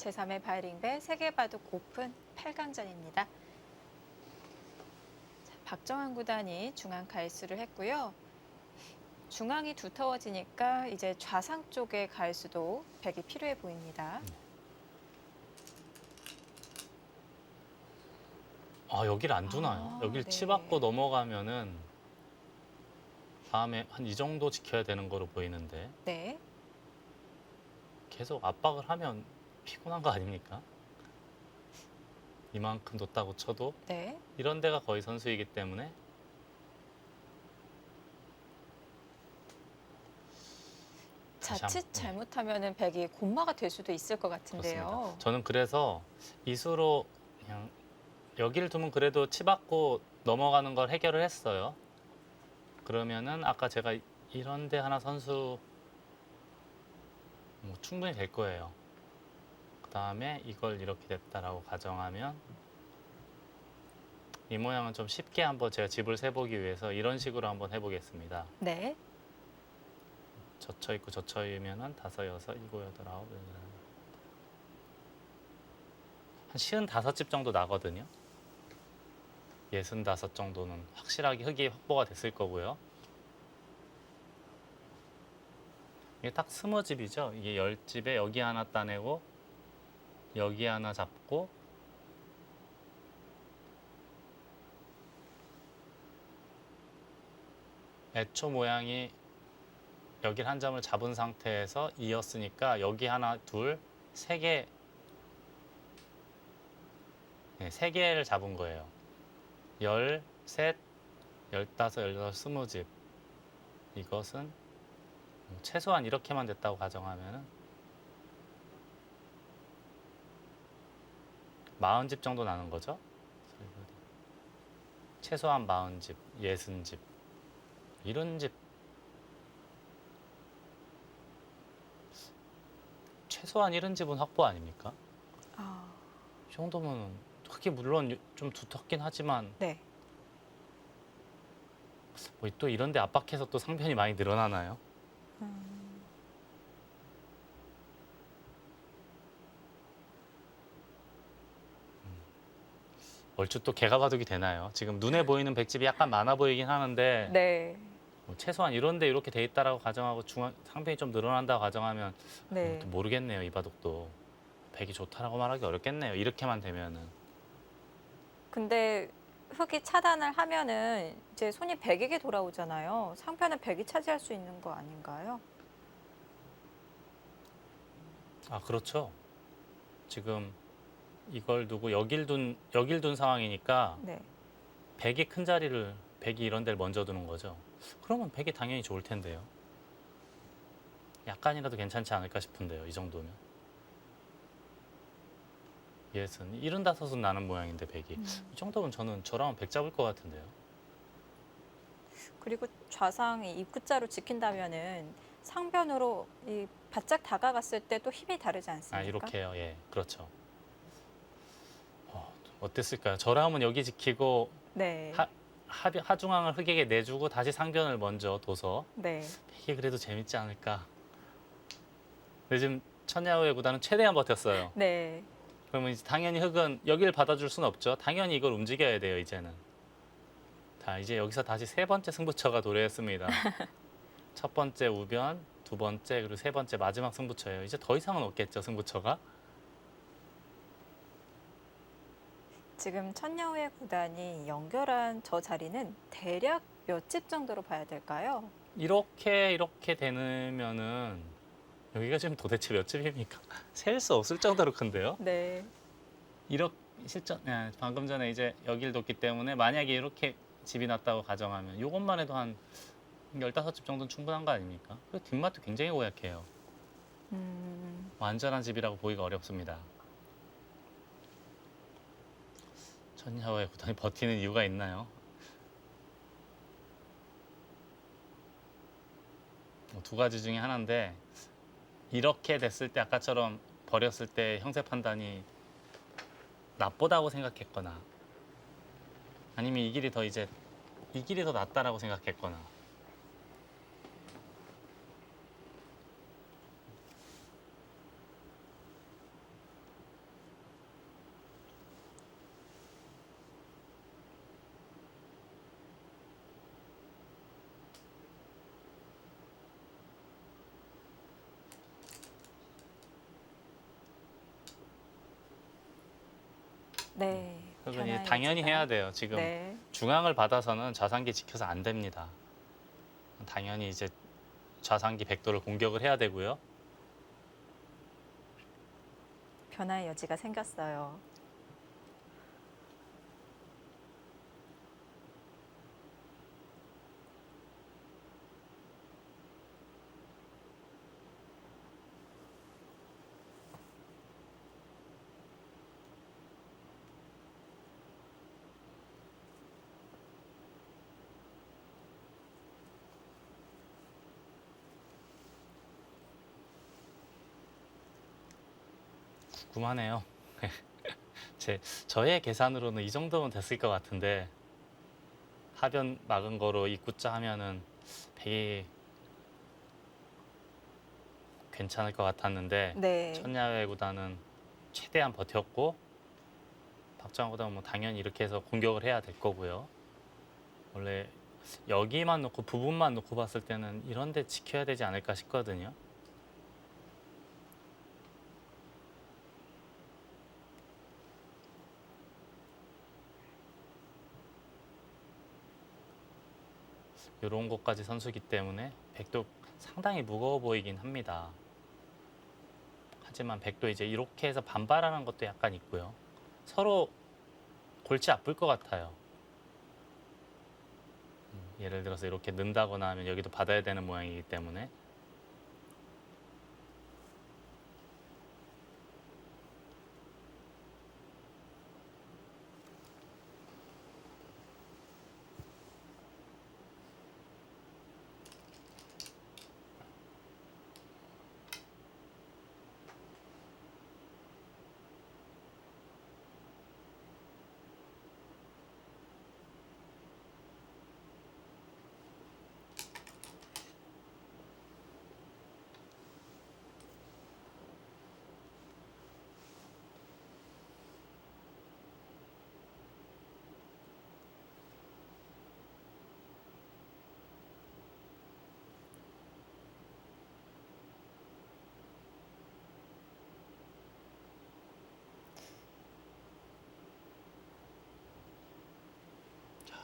제3회 바이링배 세계바둑 오픈 8강전입니다. 자, 박정환 구단이 중앙 갈수를 했고요. 중앙이 두터워지니까 이제 좌상 쪽에 갈 수도 백이 필요해 보입니다. 아, 여길 안 두나요? 여길 네. 치받고 넘어가면은 다음에 한 이 정도 지켜야 되는 거로 보이는데 네. 계속 압박을 하면 피곤한 거 아닙니까? 이만큼 뒀다고 쳐도 네. 이런 데가 거의 선수이기 때문에 자칫 네. 잘못하면은 백이 곤마가 될 수도 있을 것 같은데요. 그렇습니다. 저는 그래서 이수로 그냥 여기를 두면 그래도 치받고 넘어가는 걸 해결을 했어요. 그러면은 아까 제가 이런 데 하나 선수 뭐 충분히 될 거예요. 그 다음에 이걸 이렇게 됐다라고 가정하면 이 모양은 좀 쉽게 한번 제가 집을 세보기 위해서 이런 식으로 한번 해보겠습니다. 네. 젖혀 있고 젖혀 있으면은 5, 6, 7, 8, 9, 10. 한 55집 정도 나거든요. 65 정도는 확실하게 흙이 확보가 됐을 거고요. 이게 딱 20집이죠. 이게 10집에 여기 하나 따내고 여기 하나 잡고 애초 모양이 여길 한 점을 잡은 상태에서 이었으니까 여기 하나, 둘, 세 개, 네, 세 개를 잡은 거예요. 13, 15, 16, 20집. 이것은 최소한 이렇게만 됐다고 가정하면은 40집 정도 나는 거죠. 최소한 40집, 60집. 이런 집 최소한 이런 집은 확보 아닙니까? 아, 이 정도면 흙이 물론 좀 두텁긴 하지만 네. 뭐 또 이런 데 압박해서 또 상변이 많이 늘어나나요? 얼추 또 개가바둑이 되나요? 지금 눈에 보이는 백집이 약간 많아 보이긴 하는데 네. 뭐 최소한 이런 데 이렇게 돼 있다라고 가정하고 상변이 좀 늘어난다고 가정하면 네. 또 모르겠네요. 이 바둑도 백이 좋다라고 말하기 어렵겠네요. 이렇게만 되면은. 근데 흙이 차단을 하면은 이제 손이 백에게 돌아오잖아요. 상편은 백이 차지할 수 있는 거 아닌가요? 아, 그렇죠. 지금 이걸 두고 여길 둔 상황이니까 네. 백이 큰 자리를 백이 이런 데를 먼저 두는 거죠. 그러면 백이 당연히 좋을 텐데요. 약간이라도 괜찮지 않을까 싶은데요. 이 정도면. 75은 나는 모양인데 백이. 이 정도면 저는 저랑은 백 잡을 것 같은데요. 그리고 좌상이 입구자로 지킨다면은 상변으로 이 바짝 다가갔을 때 또 힘이 다르지 않습니까? 아, 이렇게요. 예, 그렇죠. 어땠을까요? 저라면 여기 지키고 네. 하중앙을 흑에게 내주고 다시 상변을 먼저 둬서 네. 이게 그래도 재밌지 않을까. 근데 지금 천야후의 구단은 최대한 버텼어요. 네. 그러면 이제 당연히 흑은 여기를 받아줄 수는 없죠. 당연히 이걸 움직여야 돼요, 이제는. 자, 이제 여기서 다시 세 번째 승부처가 도래했습니다. 첫 번째 우변, 두 번째, 그리고 세 번째 마지막 승부처예요. 이제 더 이상은 없겠죠, 승부처가. 지금 천여우의 구단이 연결한 저 자리는 대략 몇 집 정도로 봐야 될까요? 이렇게 되면은 여기가 지금 도대체 몇 집입니까? 셀 수 없을 정도로 큰데요. 네. 이렇게 방금 전에 이제 여기를 뒀기 때문에 만약에 이렇게 집이 났다고 가정하면 이것만 해도 한 15집 정도는 충분한 거 아닙니까? 그리고 뒷맛도 굉장히 고약해요. 완전한 집이라고 보기가 어렵습니다. 천야후의 구단이 버티는 이유가 있나요? 두 가지 중에 하나인데 이렇게 됐을 때 아까처럼 버렸을 때 형세 판단이 나쁘다고 생각했거나 아니면 이 길이 더 낫다라고 생각했거나 네. 흑은 이제 변화의 당연히 여지가. 해야 돼요. 지금 네. 중앙을 받아서는 좌상기 지켜서 안 됩니다. 당연히 이제 좌상기 백도를 공격을 해야 되고요. 변화의 여지가 생겼어요. 궁금하네요. 저의 계산으로는 이 정도면 됐을 것 같은데 하변 막은 거로 입구자 하면은 100이 괜찮을 것 같았는데 네. 천야외 구단은 최대한 버텼고 박정환 구단은 뭐 당연히 이렇게 해서 공격을 해야 될 거고요. 원래 여기만 놓고 부분만 놓고 봤을 때는 이런 데 지켜야 되지 않을까 싶거든요. 이런 것까지 선수기 때문에 백도 상당히 무거워 보이긴 합니다. 하지만 백도 이제 이렇게 해서 반발하는 것도 약간 있고요. 서로 골치 아플 것 같아요. 예를 들어서 이렇게 는다거나 하면 여기도 받아야 되는 모양이기 때문에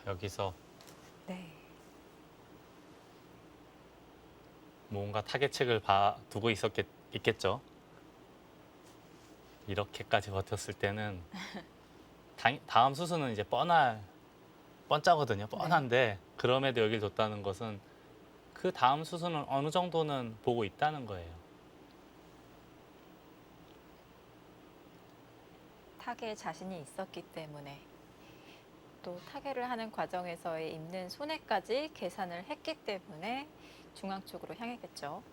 여기서 네. 뭔가 타겟책을 두고 있겠죠. 이렇게까지 버텼을 때는 다음 수순은 이제 뻔짜거든요. 뻔한데 그럼에도 여길 뒀다는 것은 그 다음 수순은 어느 정도는 보고 있다는 거예요. 타계에 자신이 있었기 때문에 또 타계를 하는 과정에서의 입는 손해까지 계산을 했기 때문에 중앙 쪽으로 향했겠죠.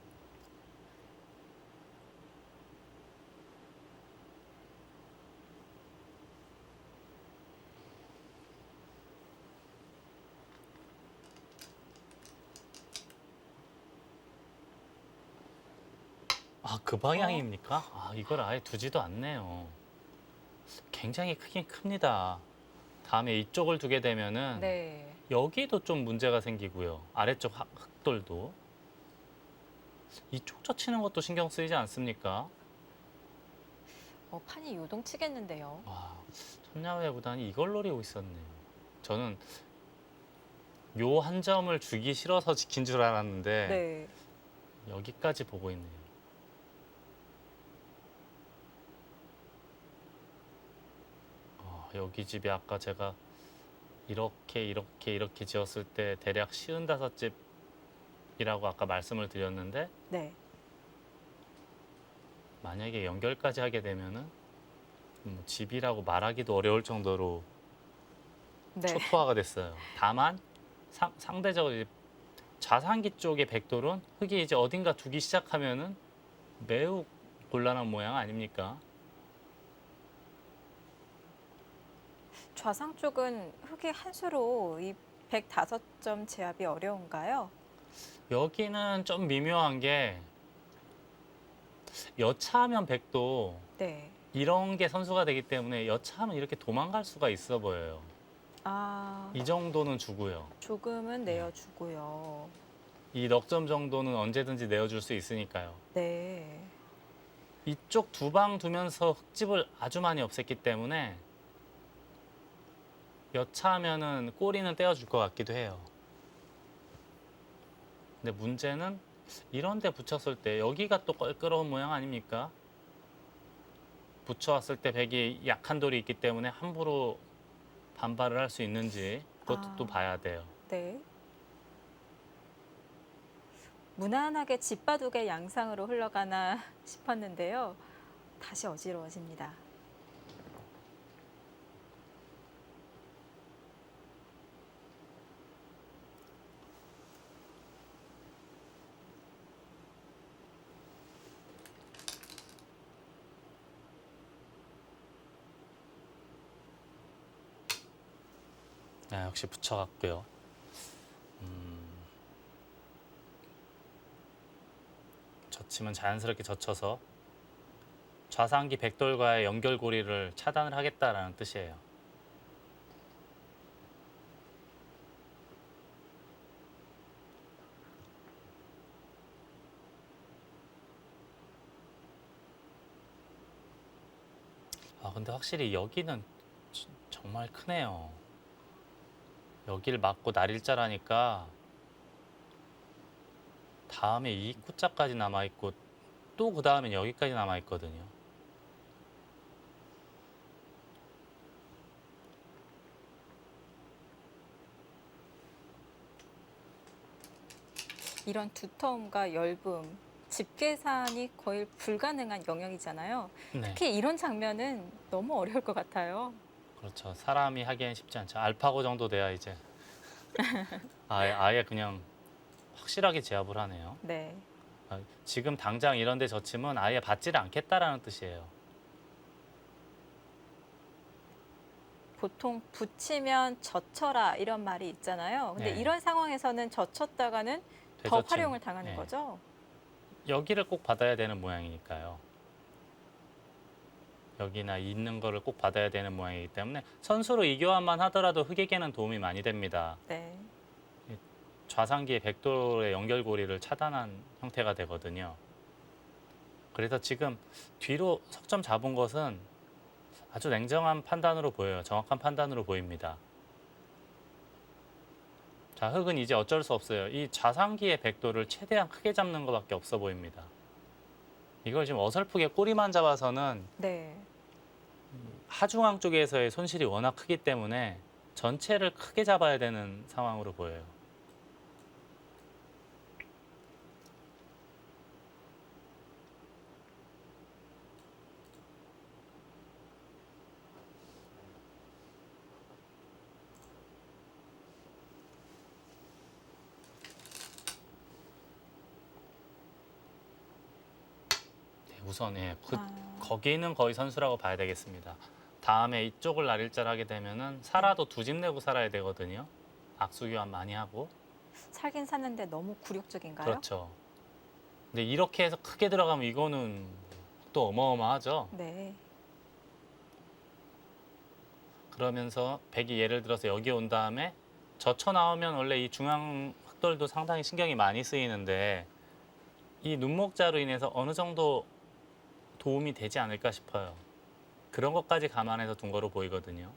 아, 그 방향입니까? 아, 이걸 아예 두지도 않네요. 굉장히 크긴 큽니다. 다음에 이쪽을 두게 되면은 네. 여기도 좀 문제가 생기고요. 아래쪽 흑돌도. 이쪽 젖히는 것도 신경 쓰이지 않습니까? 판이 요동치겠는데요. 와, 천야외 구단이 이걸 노리고 있었네요. 저는 요 한 점을 주기 싫어서 지킨 줄 알았는데 네. 여기까지 보고 있네요. 여기 집이 아까 제가 이렇게 지었을 때 대략 55집이라고 아까 말씀을 드렸는데 네. 만약에 연결까지 하게 되면은 집이라고 말하기도 어려울 정도로 네. 초토화가 됐어요. 다만 상대적으로 이제 좌상기 쪽의 백돌은 흙이 이제 어딘가 두기 시작하면은 매우 곤란한 모양 아닙니까? 좌상 쪽은 흙이 한 수로 이 105점 제압이 어려운가요? 여기는 좀 미묘한 게 여차하면 백도 네. 이런 게 선수가 되기 때문에 여차하면 이렇게 도망갈 수가 있어 보여요. 아, 이 정도는 주고요. 조금은 내어주고요. 이 넉 점 정도는 언제든지 내어줄 수 있으니까요. 네. 이쪽 두 방 두면서 흙집을 아주 많이 없앴기 때문에 여차하면은 꼬리는 떼어줄 것 같기도 해요. 근데 문제는 이런 데 붙였을 때 여기가 또 껄끄러운 모양 아닙니까? 붙여왔을 때 백이 약한 돌이 있기 때문에 함부로 반발을 할 수 있는지 그것도 또 아, 봐야 돼요. 네. 무난하게 집바둑의 양상으로 흘러가나 싶었는데요. 다시 어지러워집니다. 아, 역시 붙여갔고요. 젖히면 자연스럽게 젖혀서 좌상기 백돌과의 연결고리를 차단을 하겠다라는 뜻이에요. 아, 근데 확실히 여기는 정말 크네요. 여기를 맞고 날일자라니까 다음에 이 입구자까지 남아있고 또 그 다음엔 여기까지 남아있거든요. 이런 두터움과 엷음, 집 계산이 거의 불가능한 영역이잖아요. 네, 특히 이런 장면은 너무 어려울 것 같아요. 그렇죠. 사람이 하기엔 쉽지 않죠. 알파고 정도 돼야 이제 아예 그냥 확실하게 제압을 하네요. 네. 아, 지금 당장 이런 데 젖히면 아예 받지를 않겠다라는 뜻이에요. 보통 붙이면 젖혀라 이런 말이 있잖아요. 근데 네. 이런 상황에서는 젖혔다가는 더 되젖힘. 활용을 당하는 네. 거죠. 여기를 꼭 받아야 되는 모양이니까요. 여기나 있는 거를 꼭 받아야 되는 모양이기 때문에 선수로 이 교환만 하더라도 흑에게는 도움이 많이 됩니다. 네. 좌상기의 백돌의 연결고리를 차단한 형태가 되거든요. 그래서 지금 뒤로 석점 잡은 것은 아주 냉정한 판단으로 보여요. 정확한 판단으로 보입니다. 자, 흑은 이제 어쩔 수 없어요. 이 좌상기의 백돌을 최대한 크게 잡는 것밖에 없어 보입니다. 이걸 지금 어설프게 꼬리만 잡아서는 네. 하중앙 쪽에서의 손실이 워낙 크기 때문에 전체를 크게 잡아야 되는 상황으로 보여요. 네, 우선 거기는 거의 선수라고 봐야 되겠습니다. 다음에 이쪽을 날일자를 하게 되면은 살아도 두 집 내고 살아야 되거든요. 악수 교환 많이 하고. 살긴 샀는데 너무 굴욕적인가요? 그렇죠. 근데 이렇게 해서 크게 들어가면 이거는 또 어마어마하죠. 네. 그러면서 백이 예를 들어서 여기 온 다음에 젖혀 나오면 원래 이 중앙 흑돌도 상당히 신경이 많이 쓰이는데 이 눈목자로 인해서 어느 정도 도움이 되지 않을까 싶어요. 그런 것까지 감안해서 둔 거로 보이거든요.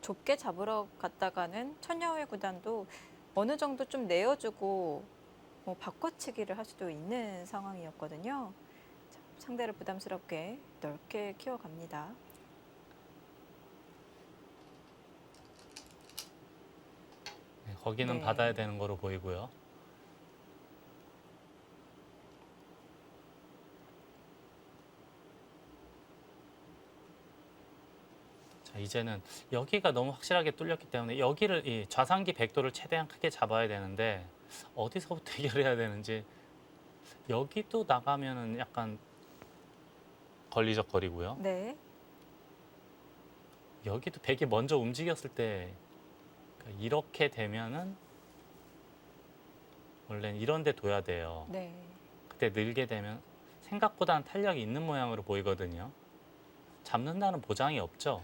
좁게 잡으러 갔다가는 천여회 구단도 어느 정도 좀 내어주고 뭐 바꿔치기를 할 수도 있는 상황이었거든요. 자, 상대를 부담스럽게 넓게 키워갑니다. 네, 거기는 네. 받아야 되는 거로 보이고요. 자, 이제는 여기가 너무 확실하게 뚫렸기 때문에 여기를 이 좌상기 백도를 최대한 크게 잡아야 되는데 어디서부터 해결해야 되는지 여기도 나가면은 약간 걸리적거리고요. 네. 여기도 백이 먼저 움직였을 때 그러니까 이렇게 되면은 원래는 이런 데 둬야 돼요. 네. 그때 늘게 되면 생각보다는 탄력이 있는 모양으로 보이거든요. 잡는다는 보장이 없죠.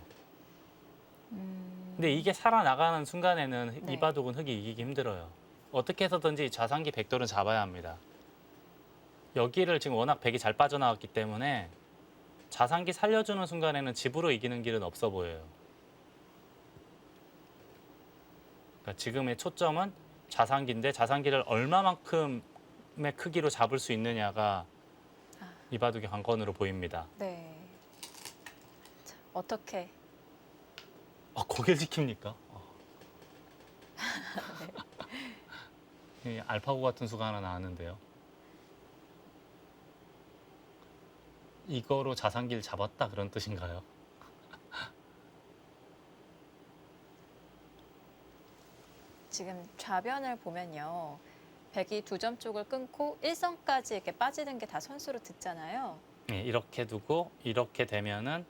근데 이게 살아나가는 순간에는 네. 이 바둑은 흑이 이기기 힘들어요. 어떻게 해서든지 좌상기 백돌은 잡아야 합니다. 여기를 지금 워낙 백이 잘 빠져나왔기 때문에 좌상기 살려주는 순간에는 집으로 이기는 길은 없어 보여요. 그러니까 지금의 초점은 좌상기인데 좌상기를 얼마만큼의 크기로 잡을 수 있느냐가 이 바둑의 관건으로 보입니다. 네. 자, 어떻게? 고개를 지킵니까? 이 알파고 같은 수가 하나 나왔는데요. 이거로 좌상기를 잡았다 그런 뜻인가요? 지금 좌변을 보면요. 백이 두 점 쪽을 끊고 일선까지 이렇게 빠지는 게 다 선수로 듣잖아요. 네, 이렇게 두고 이렇게 되면은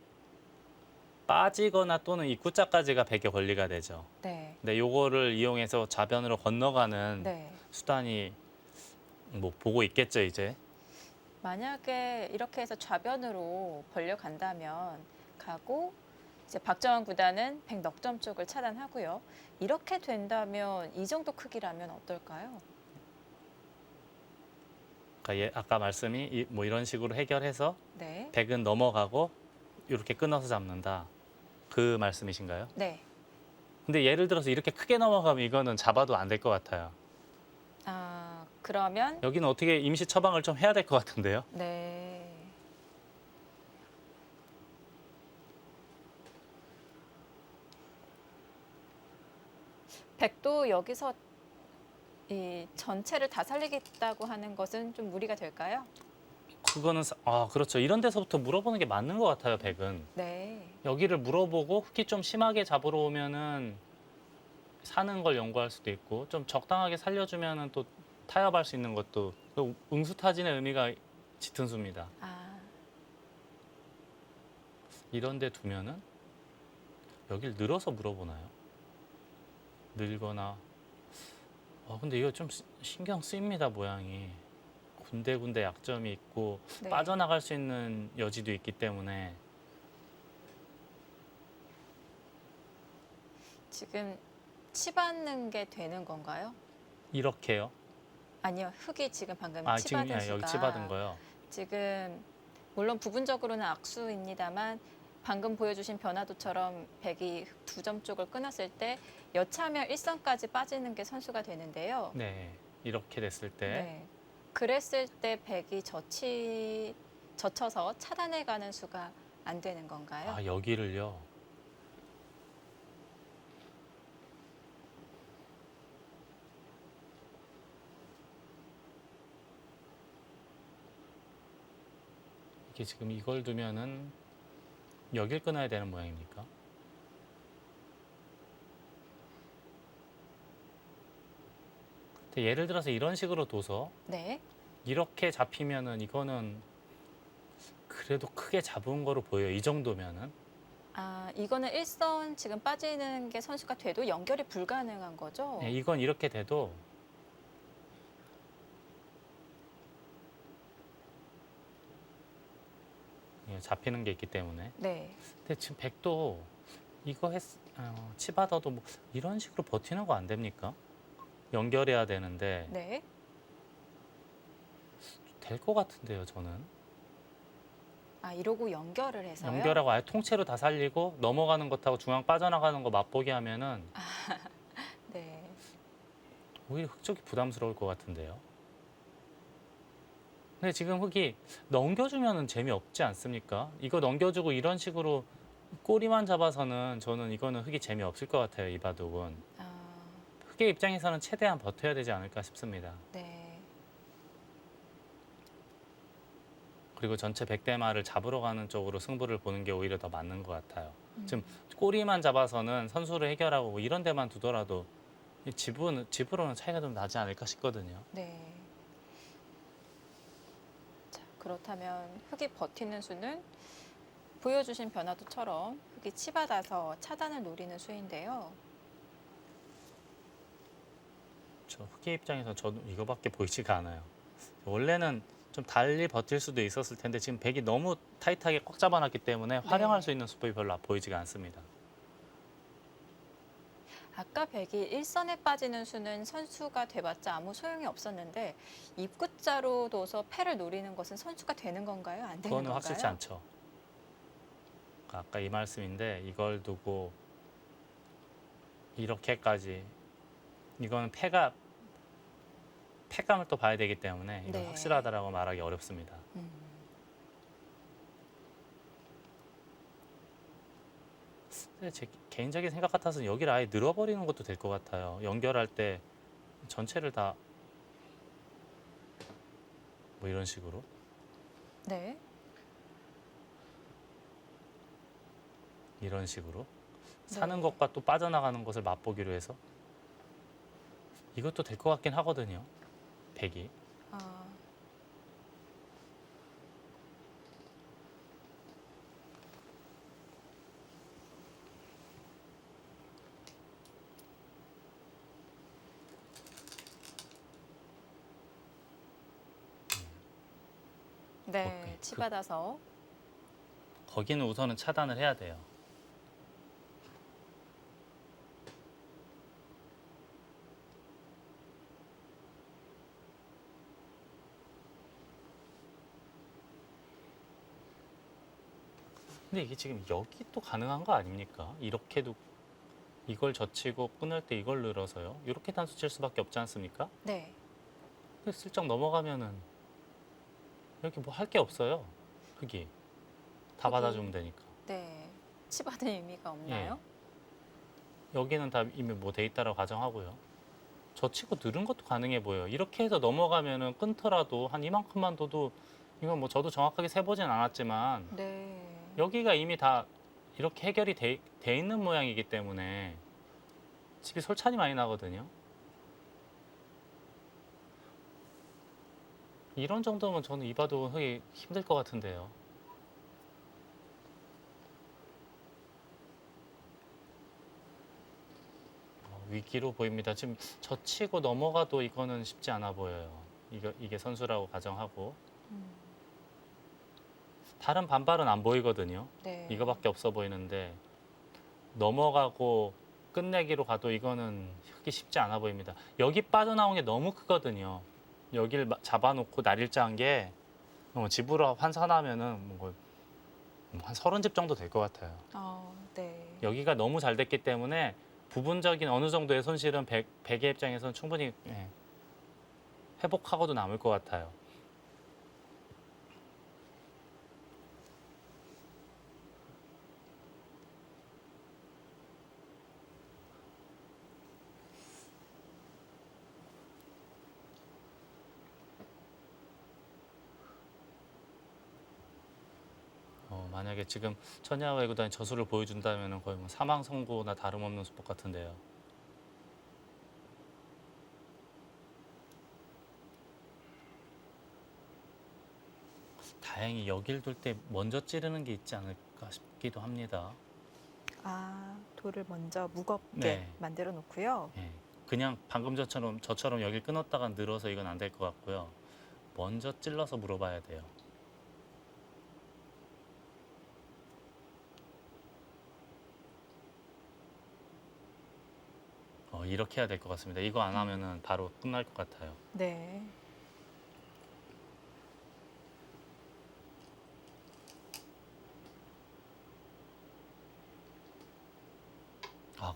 빠지거나 또는 입구자까지가 백의 권리가 되죠. 네. 근데 요거를 이용해서 좌변으로 건너가는 네. 수단이 뭐 보고 있겠죠, 이제. 만약에 이렇게 해서 좌변으로 벌려간다면 가고 이제 박정환 구단은 백 넉 점 쪽을 차단하고요. 이렇게 된다면 이 정도 크기라면 어떨까요? 그러니까 아까 말씀이 뭐 이런 식으로 해결해서 네. 백은 넘어가고 이렇게 끊어서 잡는다. 그 말씀이신가요? 네. 근데 예를 들어서 이렇게 크게 넘어가면 이거는 잡아도 안 될 것 같아요. 그러면 여기는 어떻게 임시 처방을 좀 해야 될 것 같은데요. 네. 백도 여기서 이 전체를 다 살리겠다고 하는 것은 좀 무리가 될까요? 그거는 그렇죠. 이런 데서부터 물어보는 게 맞는 것 같아요. 백은 네. 여기를 물어보고 흙이 좀 심하게 잡으러 오면은 사는 걸 연구할 수도 있고 좀 적당하게 살려주면은 또 타협할 수 있는 것도 응수타진의 의미가 짙은 수입니다. 이런 데 두면은 여길 늘어서 물어보나요? 늘거나 근데 이거 좀 신경 쓰입니다. 모양이 군데군데 약점이 있고 네. 빠져나갈 수 있는 여지도 있기 때문에 지금 치받는 게 되는 건가요? 이렇게요. 아니요. 흙이 지금 방금 지금 치받은 수가 여기 치받은 거요. 지금 물론 부분적으로는 악수입니다만 방금 보여주신 변화도처럼 백이 두 점 쪽을 끊었을 때 여차하면 일선까지 빠지는 게 선수가 되는데요. 네, 이렇게 됐을 때 네. 그랬을 때 백이 젖혀서 차단해가는 수가 안 되는 건가요? 여기를요. 이게 지금 이걸 두면은 여길 끊어야 되는 모양입니까? 근데 예를 들어서 이런 식으로 둬서 네. 이렇게 잡히면은 이거는 그래도 크게 잡은 거로 보여요. 이 정도면은. 이거는 일선 지금 빠지는 게 선수가 돼도 연결이 불가능한 거죠? 네, 이건 이렇게 돼도 잡히는 게 있기 때문에. 네. 근데 지금 백도 이거 치받아도 뭐 이런 식으로 버티는 거 안 됩니까? 연결해야 되는데 네. 될 것 같은데요, 저는. 이러고 연결을 해서요? 연결하고 아예 통째로 다 살리고 넘어가는 것하고 중앙 빠져나가는 거 맛보게 하면은 네. 오히려 흙 쪽이 부담스러울 것 같은데요. 근데 지금 흙이 넘겨주면은 재미없지 않습니까? 이거 넘겨주고 이런 식으로 꼬리만 잡아서는 저는 이거는 흙이 재미없을 것 같아요, 이 바둑은. 흙의 입장에서는 최대한 버텨야 되지 않을까 싶습니다. 네. 그리고 전체 백대마를 잡으러 가는 쪽으로 승부를 보는 게 오히려 더 맞는 것 같아요. 지금 꼬리만 잡아서는 선수를 해결하고 뭐 이런 데만 두더라도 집으로는 차이가 좀 나지 않을까 싶거든요. 네. 자, 그렇다면 흙이 버티는 수는 보여주신 변화도처럼 흙이 치받아서 차단을 노리는 수인데요. 저 흑의 입장에서 저도 이거밖에 보이지가 않아요. 원래는 좀 달리 버틸 수도 있었을 텐데 지금 백이 너무 타이트하게 꽉 잡아놨기 때문에 활용할 수 있는 수법이 별로 보이지가 않습니다. 아까 백이 일선에 빠지는 수는 선수가 돼봤자 아무 소용이 없었는데 입구자로 둬서 패를 노리는 것은 선수가 되는 건가요? 안 되는 그거는 건가요? 확실치 않죠. 아까 이 말씀인데 이걸 두고 이렇게까지 이거는 패감을 또 봐야 되기 때문에 이건 네. 확실하다라고 말하기 어렵습니다. 음, 근데 제 개인적인 생각 같아서 여기를 아예 늘어버리는 것도 될 것 같아요. 연결할 때 전체를 다 뭐 이런 식으로 네. 이런 식으로 사는 네. 것과 또 빠져나가는 것을 맛보기로 해서 이것도 될 것 같긴 하거든요. 백이. 아, 네. 오케이. 치받아서 거기는 우선은 차단을 해야 돼요. 근데 이게 지금 여기 또 가능한 거 아닙니까? 이렇게도 이걸 젖히고 끊을 때 이걸 늘어서요. 이렇게 단수 칠 수밖에 없지 않습니까? 네. 근데 슬쩍 넘어가면은 여기 뭐 할 게 없어요. 흙이 다 흙이- 받아주면 되니까. 네. 치받은 의미가 없나요? 여기는 다 이미 뭐 돼 있다라고 가정하고요. 젖히고 늘은 것도 가능해 보여요. 이렇게 해서 넘어가면은 끊더라도 한 이만큼만 둬도 이건 뭐 저도 정확하게 세보진 않았지만 네. 여기가 이미 다 이렇게 해결이 돼 있는 모양이기 때문에 집이 솔찬히 많이 나거든요. 이런 정도면 저는 이봐도 하기 힘들 것 같은데요. 위기로 보입니다. 지금 젖히고 넘어가도 이거는 쉽지 않아 보여요. 이게 선수라고 가정하고 음, 다른 반발은 안 보이거든요. 네. 이거밖에 없어 보이는데 넘어가고 끝내기로 가도 이거는 하기 쉽지 않아 보입니다. 여기 빠져나온 게 너무 크거든요. 여기를 잡아놓고 날일자한 게 집으로 환산하면은 뭐한 30집 정도 될 것 같아요. 네. 여기가 너무 잘 됐기 때문에 부분적인 어느 정도의 손실은 백의 입장에서는 충분히 회복하고도 남을 것 같아요. 만약에 지금 천야의 구단이 저수를 보여준다면 거의 뭐 사망 선고나 다름없는 수법 같은데요. 다행히 여길 둘 때 먼저 찌르는 게 있지 않을까 싶기도 합니다. 아, 돌을 먼저 무겁게 네. 만들어 놓고요. 예. 그냥 방금 저처럼 여길 끊었다가 늘어서 이건 안 될 것 같고요. 먼저 찔러서 물어봐야 돼요. 이렇게 해야 될 것 같습니다. 이거 안 하면은 바로 끝날 것 같아요. 네.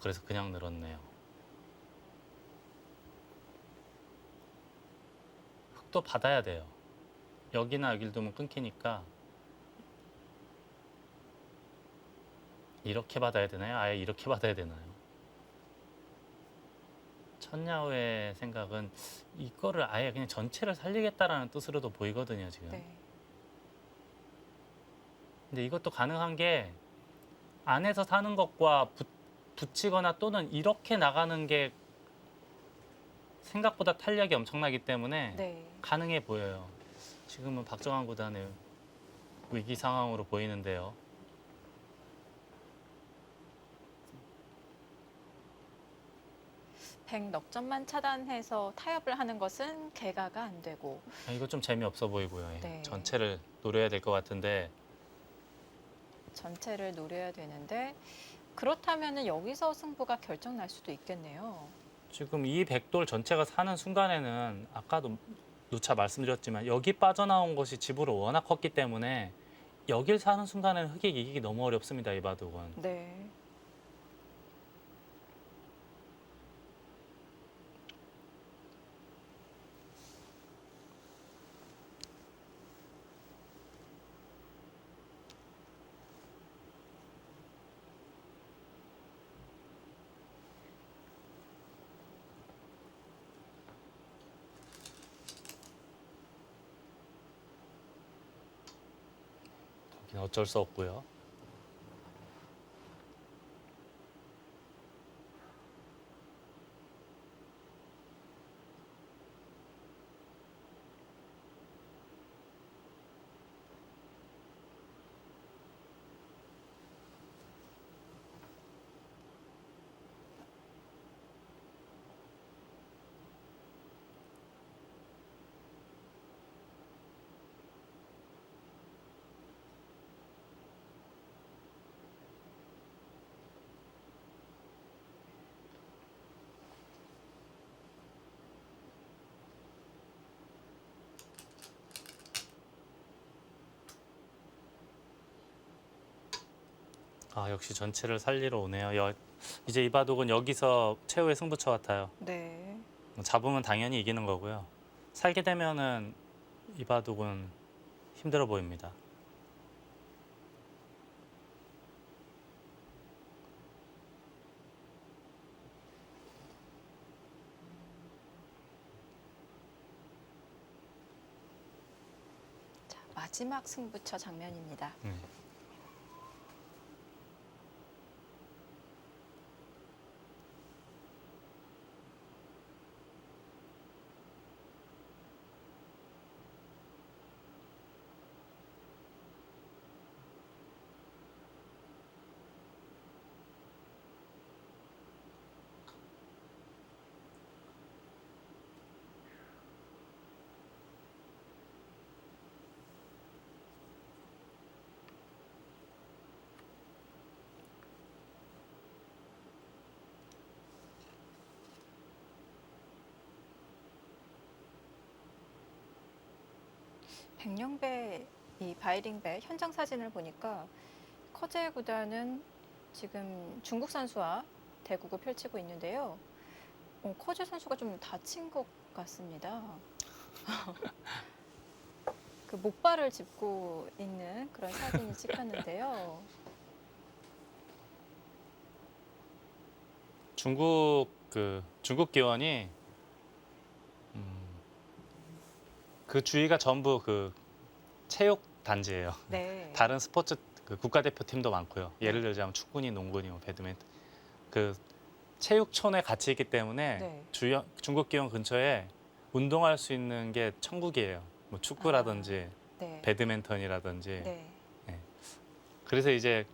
그래서 그냥 늘었네요. 흙도 받아야 돼요. 여기나 여길 두면 끊기니까 이렇게 받아야 되나요? 아예 이렇게 받아야 되나요? 천야의 생각은 이거를 아예 그냥 전체를 살리겠다라는 뜻으로도 보이거든요, 지금. 네. 근데 이것도 가능한 게 안에서 사는 것과 붙이거나 또는 이렇게 나가는 게 생각보다 탄력이 엄청나기 때문에 네. 가능해 보여요. 지금은 박정환 구단의 위기 상황으로 보이는데요. 백 넉점만 차단해서 타협을 하는 것은 개가가 안 되고 이거 좀 재미없어 보이고요. 예. 네. 전체를 노려야 될 것 같은데 전체를 노려야 되는데 그렇다면은 여기서 승부가 결정 날 수도 있겠네요. 지금 이 백돌 전체가 사는 순간에는 아까도 누차 말씀드렸지만 여기 빠져나온 것이 집으로 워낙 컸기 때문에 여길 사는 순간에는 흑이 이기기 너무 어렵습니다. 이 바둑은. 네. 여기는 어쩔 수 없고요. 아, 역시 전체를 살리러 오네요. 이제 이 바둑은 여기서 최후의 승부처 같아요. 네. 잡으면 당연히 이기는 거고요. 살게 되면은 이 바둑은 힘들어 보입니다. 자, 마지막 승부처 장면입니다. 백령배, 이 바이링배 현장 사진을 보니까 커제 구단은 지금 중국 선수와 대국을 펼치고 있는데요. 커제 선수가 좀 다친 것 같습니다. 그 목발을 짚고 있는 그런 사진이 찍혔는데요. 중국 기원이 그 주위가 전부 그 체육 단지예요. 네. 다른 스포츠 그 국가대표팀도 많고요. 예를 들자면 축구니, 농구니, 뭐 배드민턴 그 체육촌에 같이 있기 때문에 네. 중국 기원 근처에 운동할 수 있는 게 천국이에요. 뭐 축구라든지 네. 배드민턴이라든지. 네. 그래서 이제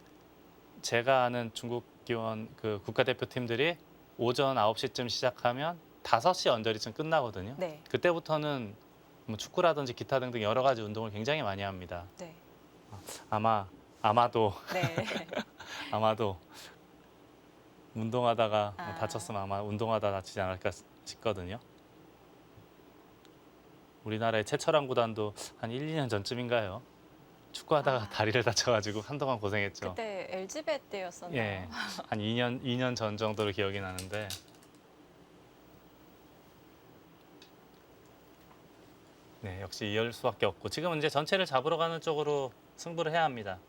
제가 아는 중국 기원 그 국가대표팀들이 오전 9시쯤 시작하면 5시 언저리쯤 끝나거든요. 네. 그때부터는 뭐 축구라든지 기타 등등 여러 가지 운동을 굉장히 많이 합니다. 네. 아마도 네. 아마도 운동하다가 아. 다쳤으면 아마 운동하다 다치지 않을까 싶거든요. 우리나라의 최철한 구단도 한 1, 2년 전쯤인가요? 축구하다가 다리를 다쳐가지고 한동안 고생했죠. 그때 LG배 때였었나요? 예, 한 2년 전 정도로 기억이 나는데 네, 역시 이을 수밖에 없고 지금은 이제 전체를 잡으러 가는 쪽으로 승부를 해야 합니다.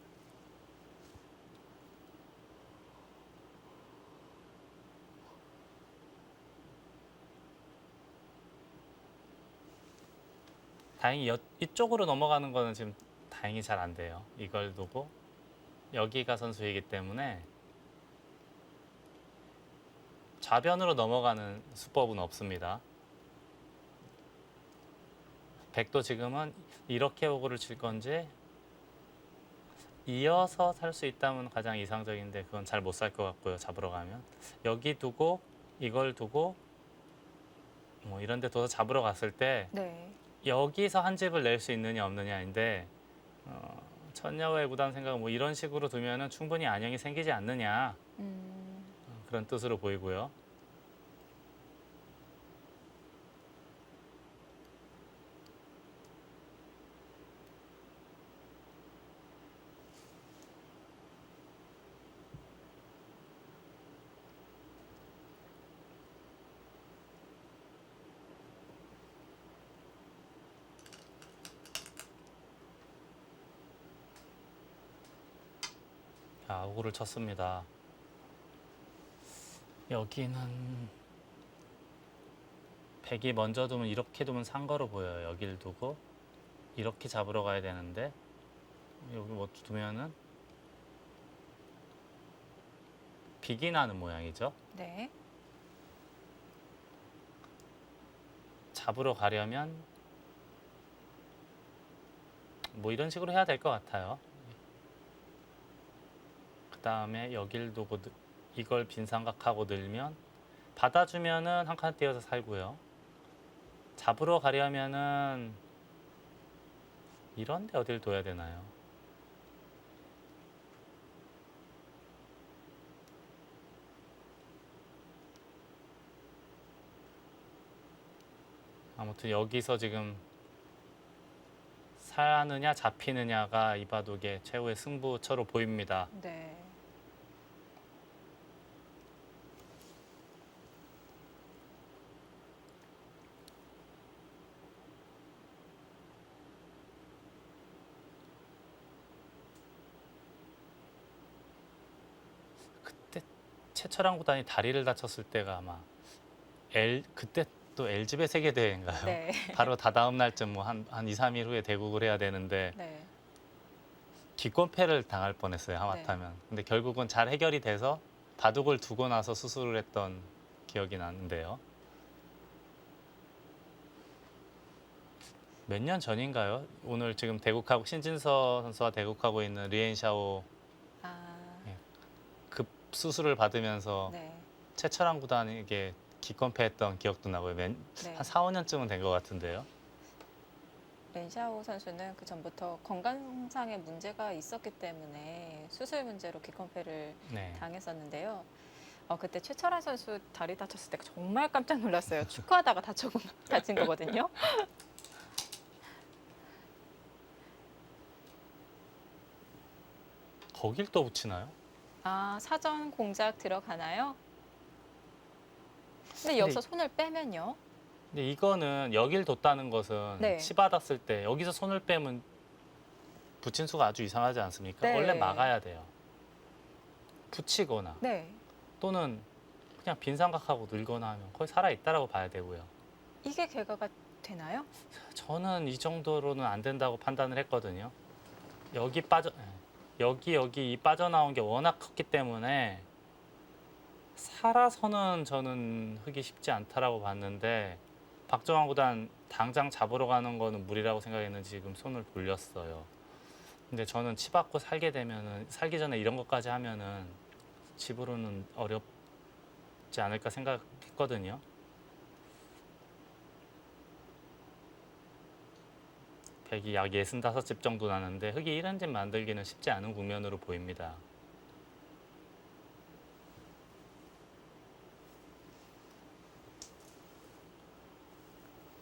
다행히 이쪽으로 넘어가는 거는 지금 다행히 잘 안 돼요. 이걸 두고 여기가 선수이기 때문에 좌변으로 넘어가는 수법은 없습니다. 백도 지금은 이렇게 오고를 칠 건지 이어서 살 수 있다면 가장 이상적인데 그건 잘 못 살 것 같고요. 잡으러 가면 여기 두고 이걸 두고 뭐 이런 데 둬서 잡으러 갔을 때 네. 여기서 한 집을 낼 수 있느냐 없느냐인데 천여의 구단 생각은 뭐 이런 식으로 두면은 충분히 안형이 생기지 않느냐 그런 뜻으로 보이고요. 자, 오구를 쳤습니다. 여기는 백이 먼저 두면 이렇게 두면 상거로 보여요. 여기를 두고 이렇게 잡으러 가야 되는데 여기 뭐 두면은 빅이 나는 모양이죠. 네. 잡으러 가려면 뭐 이런 식으로 해야 될 것 같아요. 그 다음에 여길 두고 이걸 빈삼각하고 늘면 받아주면은 한 칸 띄어서 살고요. 잡으러 가려면은 이런데 어딜 둬야 되나요? 아무튼 여기서 지금 사느냐 잡히느냐가 이 바둑의 최후의 승부처로 보입니다. 네. 그때 최철한 구단이 다리를 다쳤을 때가 아마 그때 또 LG배 세계대회인가요? 네. 바로 다다음 날쯤 뭐 한 2, 3일 후에 대국을 해야 되는데 네. 기권패를 당할 뻔했어요. 하마터면. 근데 결국은 잘 해결이 돼서 바둑을 두고 나서 수술을 했던 기억이 나는데요. 몇 년 전인가요? 오늘 지금 대국하고 신진서 선수와 대국하고 있는 리엔샤오 아, 급 수술을 받으면서 네. 최철한 구단에게 기권패했던 기억도 나고요. 네. 한 4, 5년쯤은 된 것 같은데요. 렌샤오 선수는 그 전부터 건강상의 문제가 있었기 때문에 수술 문제로 기권패를 네. 당했었는데요. 그때 최철한 선수 다리 다쳤을 때 정말 깜짝 놀랐어요. 축구하다가 다친 거거든요. 거길 또 붙이나요? 아, 사전 공작 들어가나요? 근데 여기서 손을 빼면요. 근데 이거는 여길 뒀다는 것은 네. 치받았을 때 여기서 손을 빼면 붙인 수가 아주 이상하지 않습니까? 네. 원래 막아야 돼요. 붙이거나 네. 또는 그냥 빈삼각하고 늘거나 하면 거의 살아있다라고 봐야 되고요. 이게 개가가 되나요? 저는 이 정도로는 안 된다고 판단을 했거든요. 여기 이 빠져나온 게 워낙 컸기 때문에 살아서는 저는 흙이 쉽지 않다라고 봤는데 박정환 구단 당장 잡으러 가는 거는 무리라고 생각했는지 지금 손을 돌렸어요. 근데 저는 치받고 살게 되면은 살기 전에 이런 것까지 하면은 집으로는 어렵지 않을까 생각했거든요. 백이 약 65집 정도 나는데 흙이 1원집 만들기는 쉽지 않은 국면으로 보입니다.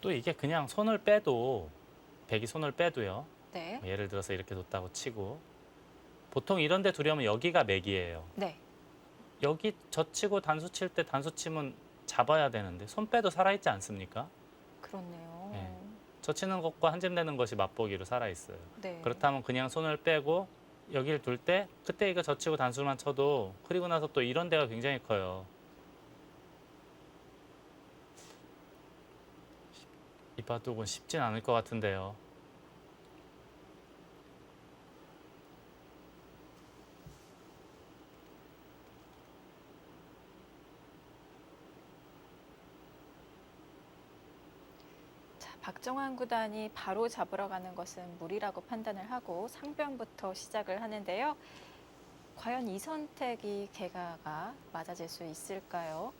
또 이게 그냥 손을 빼도 백이 손을 빼도요. 네. 예를 들어서 이렇게 뒀다고 치고 보통 이런 데 두려면 여기가 맥이에요. 네. 여기 젖히고 단수 칠 때 단수 치면 잡아야 되는데 손 빼도 살아있지 않습니까? 그렇네요. 네. 젖히는 것과 한 집 내는 것이 맛보기로 살아있어요. 네. 그렇다면 그냥 손을 빼고 여기를 둘 때 그때 이거 젖히고 단수만 쳐도 그리고 나서 또 이런 데가 굉장히 커요. 이 바둑은 쉽진 않을 것 같은데요. 자, 박정환 구단이 바로 잡으러 가는 것은 무리라고 판단을 하고 상변부터 시작을 하는데요. 과연 이 선택이 개가가 맞아질 수 있을까요?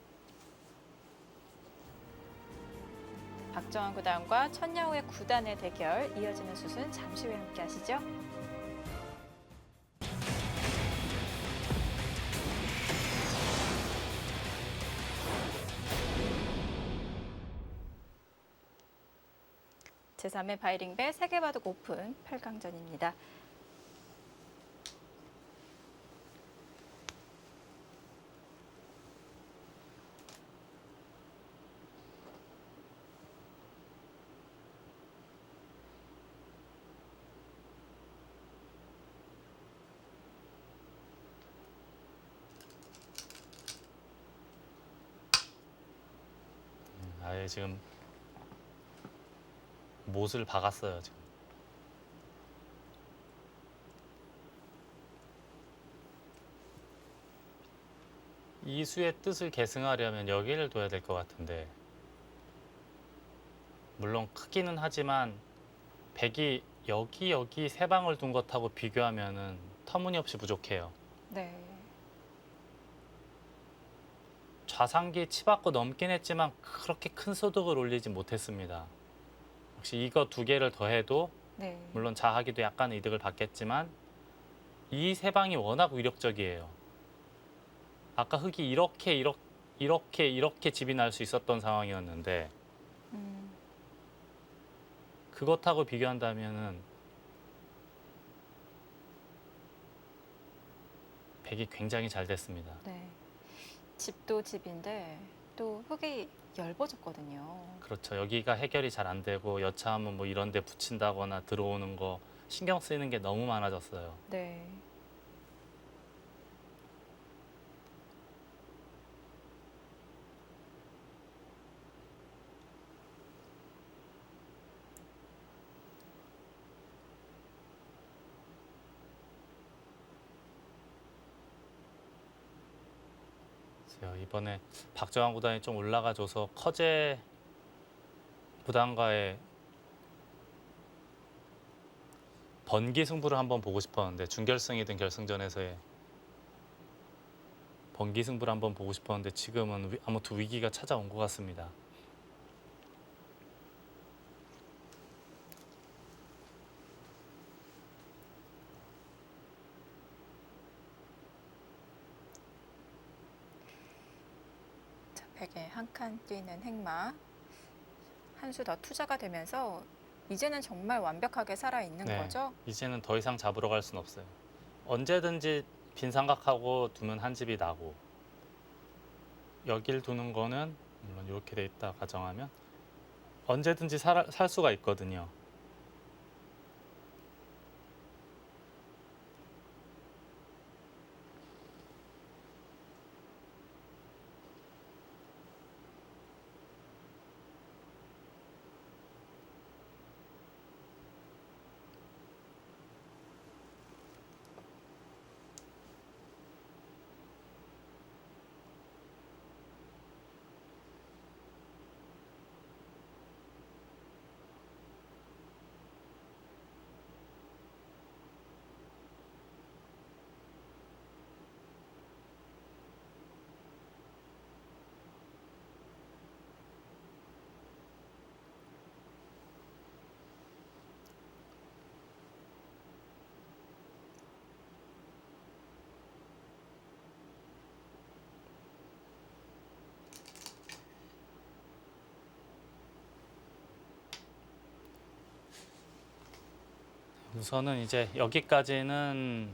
박정환 구단과 천야후의 구단의 대결, 이어지는 수순 잠시 후에 함께 하시죠. 제3회 바이링배 세계바둑 오픈 8강전입니다. 아예 지금 못을 박았어요 지금. 이 수의 뜻을 계승하려면 여기를 둬야 될 것 같은데, 물론 크기는 하지만 백이 여기 세 방을 둔 것하고 비교하면은 터무니없이 부족해요. 네. 좌상기 치받고 넘긴 했지만 그렇게 큰 소득을 올리지 못했습니다. 역시 이거 두 개를 더해도 네. 물론 자하기도 약간 이득을 받겠지만 이 세 방이 워낙 위력적이에요. 아까 흑이 이렇게 집이 날 수 있었던 상황이었는데 음, 그것하고 비교한다면은 백이 굉장히 잘 됐습니다. 네. 집도 집인데 또 흙이 엷어졌거든요. 그렇죠. 여기가 해결이 잘 안 되고 여차하면 뭐 이런 데 붙인다거나 들어오는 거 신경 쓰이는 게 너무 많아졌어요. 네. 그래서 이번에 박정환 구단이 좀 올라가줘서 커제 구단과의 번기 승부를 한번 보고 싶었는데, 준결승이든 결승전에서의 번기 승부를 한번 보고 싶었는데 지금은 아무튼 위기가 찾아온 것 같습니다. 자, 백에 한 칸 뛰는 행마. 한 수 더 투자가 되면서 이제는 정말 완벽하게 살아있는 네, 거죠? 이제는 더 이상 잡으러 갈 수는 없어요. 언제든지 빈 삼각하고 두면 한 집이 나고, 여길 두는 거는 물론 이렇게 돼 있다 가정하면 언제든지 살 수가 있거든요. 우선은 이제 여기까지는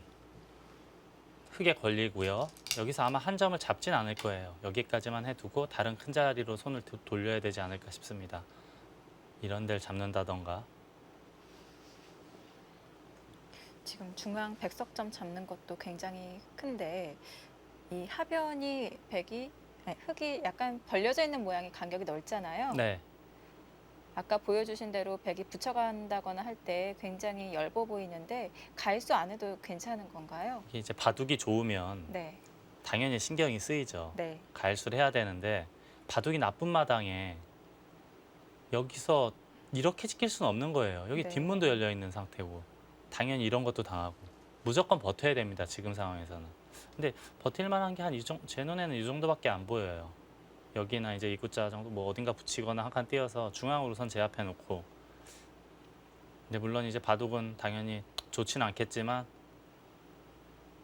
흙에 걸리고요. 여기서 아마 한 점을 잡진 않을 거예요. 여기까지만 해두고 다른 큰 자리로 손을 돌려야 되지 않을까 싶습니다. 이런 데를 잡는다던가. 지금 중앙 백석점 잡는 것도 굉장히 큰데 이 하변이 백이 아니, 흙이 약간 벌려져 있는 모양이 간격이 넓잖아요. 네, 아까 보여주신 대로 백이 붙여간다거나 할 때 굉장히 엷어 보이는데 가일수 안 해도 괜찮은 건가요? 이게 이제 바둑이 좋으면 네, 당연히 신경이 쓰이죠. 네, 가일수를 해야 되는데 바둑이 나쁜 마당에 여기서 이렇게 지킬 수는 없는 거예요. 여기 네. 뒷문도 열려 있는 상태고 당연히 이런 것도 당하고 무조건 버텨야 됩니다. 지금 상황에서는. 근데 버틸 만한 게 한 이 정도, 제 눈에는 이 정도밖에 안 보여요. 여기나 이제 입구자 정도 뭐 어딘가 붙이거나 한 칸 띄어서 중앙으로 선 제압해 놓고. 근데 물론 이제 바둑은 당연히 좋지는 않겠지만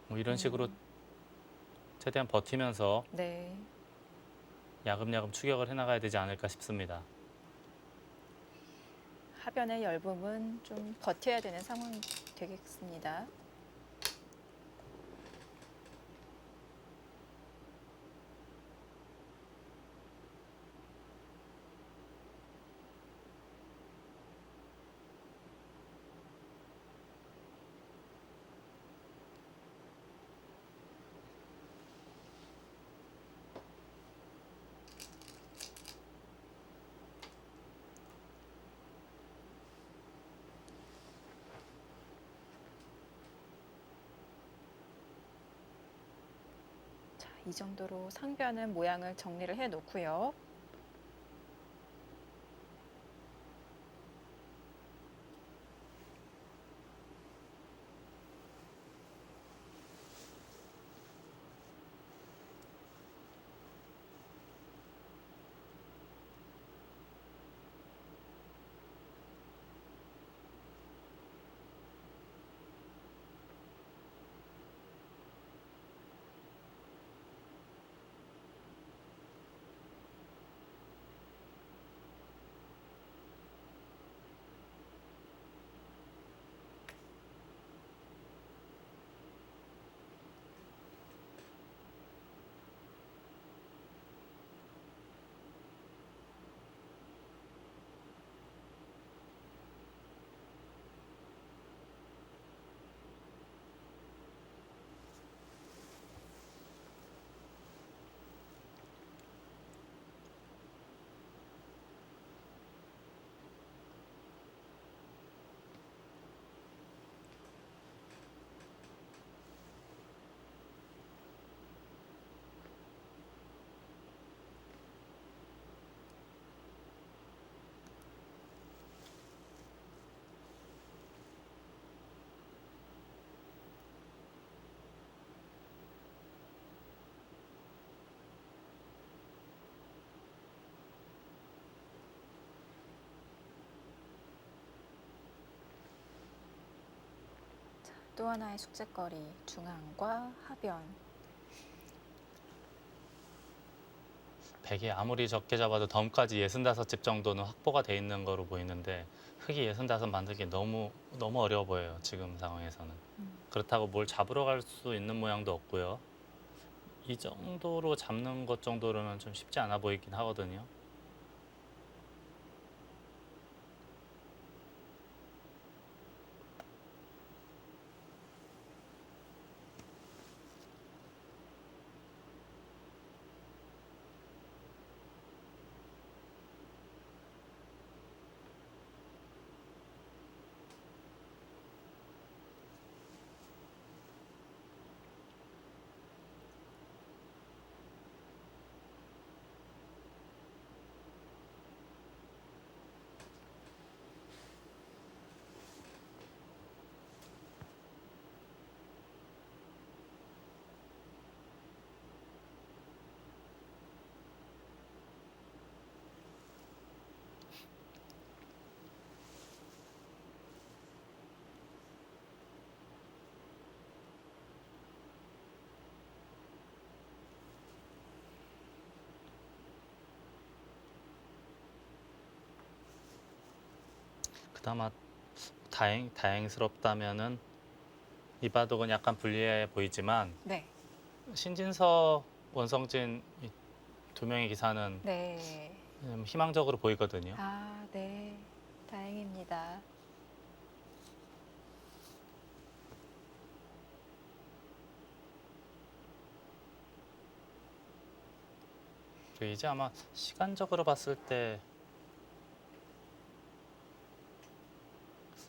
뭐 이런 식으로 최대한 버티면서 네. 야금야금 추격을 해나가야 되지 않을까 싶습니다. 하변의 열붐은 좀 버텨야 되는 상황이 되겠습니다. 자, 이 정도로 상변은 모양을 정리를 해 놓고요. 또 하나의 숙제거리, 중앙과 하변. 백이 아무리 적게 잡아도 덤까지 65집 정도는 확보가 돼 있는 거로 보이는데 흙이 65 만들기 너무 어려워 보여요. 지금 상황에서는. 그렇다고 뭘 잡으러 갈 수 있는 모양도 없고요. 이 정도로 잡는 것 정도로는 좀 쉽지 않아 보이긴 하거든요. 그나마 다행스럽다면은 이 바둑은 약간 불리해 보이지만 네. 신진서, 원성진 이 두 명의 기사는 네. 희망적으로 보이거든요. 아, 네. 다행입니다. 그리고 이제 아마 시간적으로 봤을 때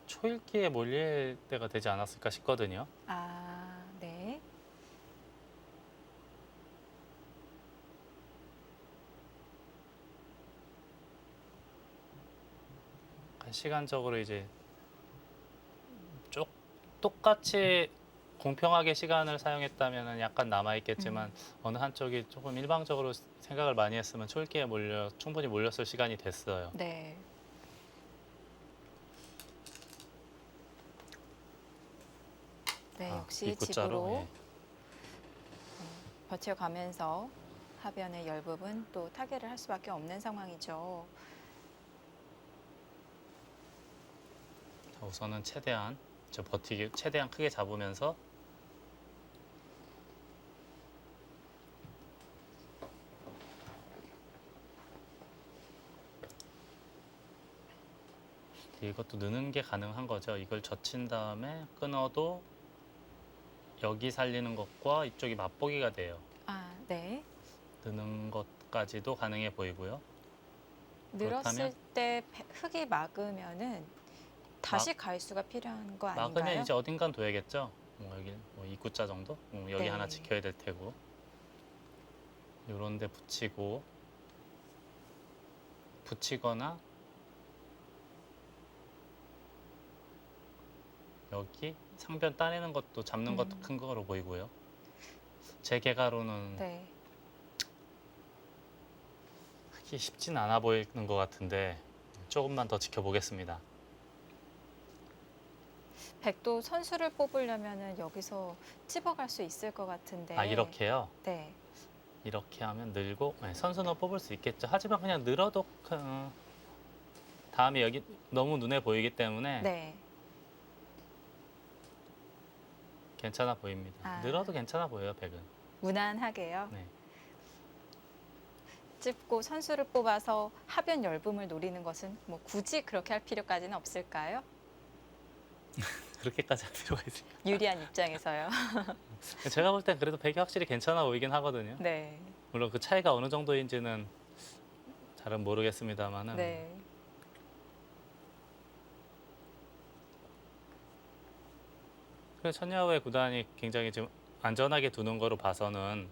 초읽기에 몰릴 때가 되지 않았을까 싶거든요. 아, 네. 시간적으로 이제 똑같이 공평하게 시간을 사용했다면 약간 남아있겠지만 어느 한쪽이 조금 일방적으로 생각을 많이 했으면 초읽기에 충분히 몰렸을 시간이 됐어요. 네. 네, 역시 입구자로, 집으로 예. 버텨가면서 하변의 열부분 또 타개를 할 수밖에 없는 상황이죠. 우선은 최대한 저 버티기 최대한 크게 잡으면서 이것도 느는 게 가능한 거죠. 이걸 젖힌 다음에 끊어도 여기 살리는 것과 이쪽이 맛보기가 돼요. 아, 네. 느는 것까지도 가능해 보이고요. 늘었을 그렇다면? 때 흙이 막으면은 다시 가위수가 필요한 거 막으면 아닌가요? 이제 어딘간 둬야겠죠. 뭐 여기 뭐 2구자 정도? 여기 네. 하나 지켜야 될 테고. 요런 데 붙이거나 여기 상변 따내는 것도 잡는 것도 큰 거로 보이고요. 제 개가로는 네. 하기 쉽진 않아 보이는 것 같은데 조금만 더 지켜보겠습니다. 백도 선수를 뽑으려면은 여기서 집어갈 수 있을 것 같은데. 아, 이렇게요? 네. 이렇게 하면 늘고 선수는 뽑을 수 있겠죠. 하지만 그냥 늘어도 다음에 여기 너무 눈에 보이기 때문에 네. 괜찮아 보입니다. 아. 늘어도 괜찮아 보여요, 백은. 무난하게요. 네. 찝고 선수를 뽑아서 하변 열분을 노리는 것은 뭐 굳이 그렇게 할 필요까지는 없을까요? 그렇게까지 할 필요가 있을까? 유리한 입장에서요. 제가 볼 땐 그래도 백이 확실히 괜찮아 보이긴 하거든요. 네. 물론 그 차이가 어느 정도인지는 잘은 모르겠습니다만은. 네. 그래서 천야후의 구단이 굉장히 지금 안전하게 두는 거로 봐서는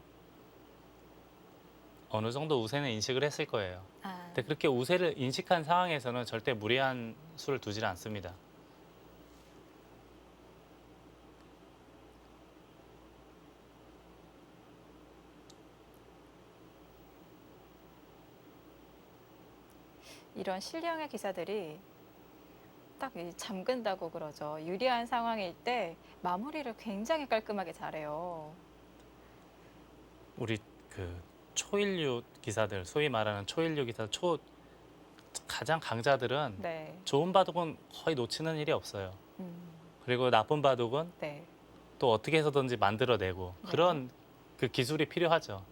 어느 정도 우세는 인식을 했을 거예요. 아, 근데 그렇게 우세를 인식한 상황에서는 절대 무리한 수를 두질 않습니다. 이런 신뢰형의 기사들이 딱 잠근다고 그러죠. 유리한 상황일 때 마무리를 굉장히 깔끔하게 잘해요. 우리 그 초일류 기사들, 소위 말하는 초일류 기사, 가장 강자들은 네. 좋은 바둑은 거의 놓치는 일이 없어요. 음, 그리고 나쁜 바둑은 네. 또 어떻게 해서든지 만들어내고 네. 그런 그 기술이 필요하죠.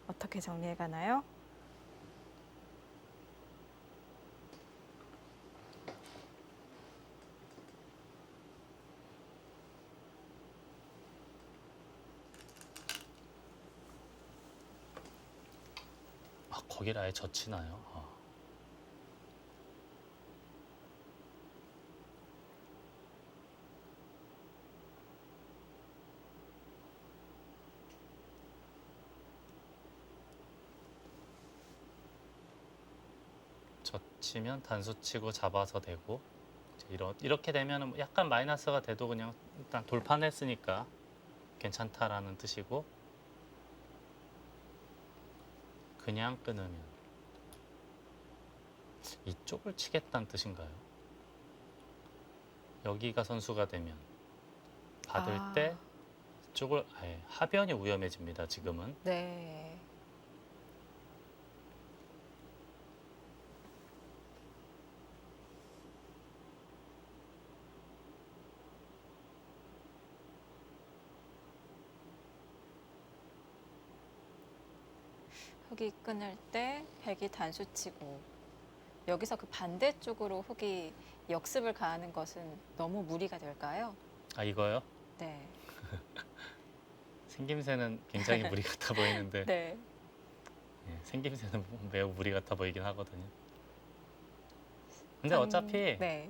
어떻게 정리해 가나요? 아, 거기를 아예 젖히나요? 아. 젖히면 단수 치고 잡아서 되고 이렇게 되면 약간 마이너스가 돼도 그냥 일단 돌파했으니까 괜찮다라는 뜻이고 그냥 끊으면 이쪽을 치겠다는 뜻인가요? 여기가 선수가 되면 받을 아. 때 이쪽을 아예 하변이 위험해집니다. 지금은 네. 흙이 끊을 때 백이 단수 치고 여기서 그 반대쪽으로 흙이 역습을 가하는 것은 너무 무리가 될까요? 아 이거요? 네. 생김새는 굉장히 무리 같아 보이는데 네. 예, 생김새는 매우 무리 같아 보이긴 하거든요. 근데 전- 어차피 네.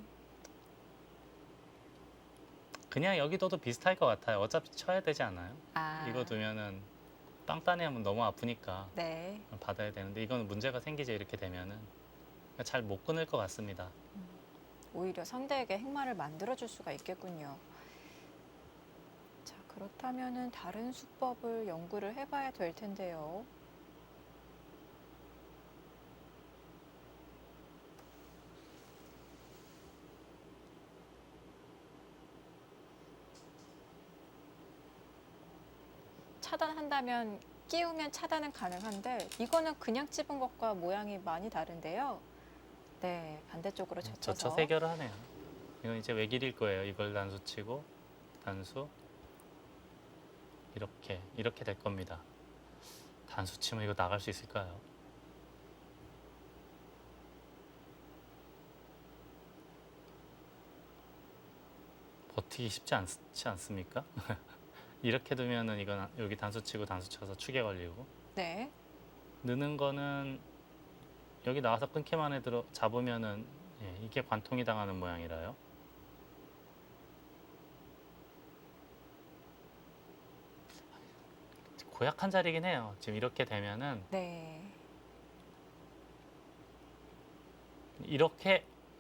그냥 여기 둬도 비슷할 것 같아요. 어차피 쳐야 되지 않아요? 아. 이거 두면은 빵따내 하면 너무 아프니까 네. 받아야 되는데 이거는 문제가 생기죠. 이렇게 되면은 잘 못 끊을 것 같습니다. 오히려 상대에게 행마를 만들어줄 수가 있겠군요. 자, 그렇다면은 다른 수법을 연구를 해봐야 될 텐데요. 차단한다면 끼우면 차단은 가능한데 이거는 그냥 찝은 것과 모양이 많이 다른데요. 네, 반대쪽으로 젖혀서 젖혀서 해결을 하네요. 이건 이제 외길일 거예요. 이걸 단수 치고 단수 이렇게 될 겁니다. 단수 치면 이거 나갈 수 있을까요? 버티기 쉽지 않지 않습니까? 이렇게 두면은 이건 여기 단수 치고 단수 쳐서 축에 걸리고 네, 느는 거는 여기 나와서 끊기만 해 들어 잡으면은 이게 관통이 당하는 모양이라요. 고약한 자리긴 해요. 지금 이렇게 되면은 네.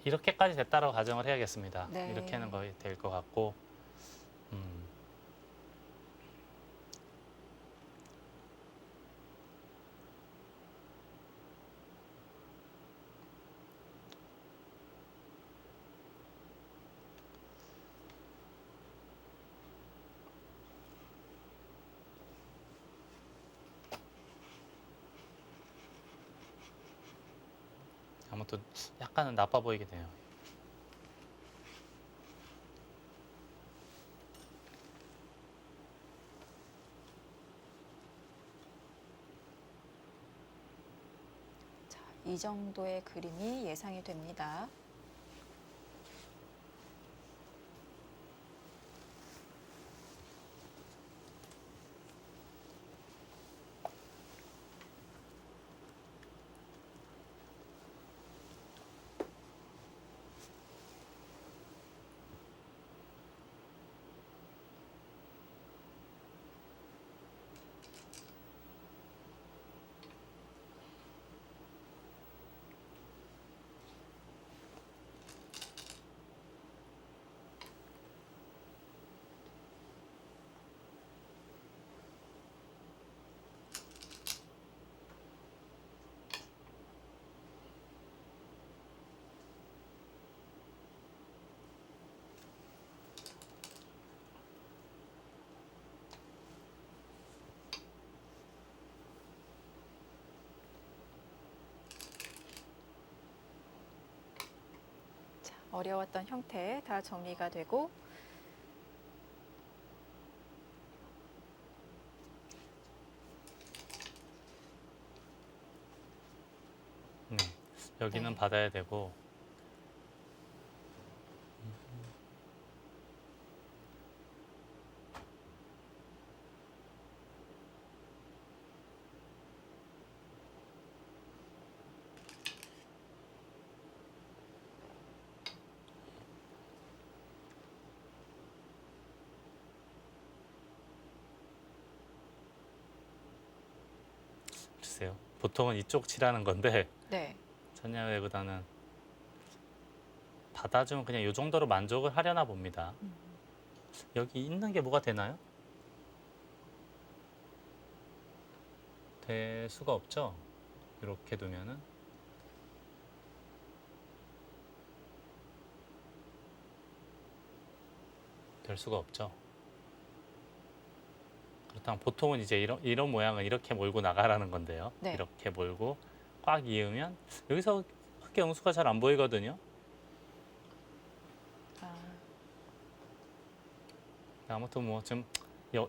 이렇게까지 됐다라고 가정을 해야겠습니다. 네. 이렇게는 거의 될 것 같고 음, 아무튼 약간은 나빠 보이게 돼요. 자, 이 정도의 그림이 예상이 됩니다. 자, 어려웠던 형태 다 정리가 되고 네. 여기는 네. 받아야 되고 글쎄요. 보통은 이쪽 칠하는 건데 네. 천야외보다는 받아주면 그냥 이 정도로 만족을 하려나 봅니다. 여기 있는 게 뭐가 되나요? 될 수가 없죠. 이렇게 두면은 될 수가 없죠. 그렇다면 보통은 이제 이런 모양은 이렇게 몰고 나가라는 건데요. 네. 이렇게 몰고 꽉 이으면 여기서 흙의 응수가 잘 안 보이거든요. 아, 아무튼 뭐 지금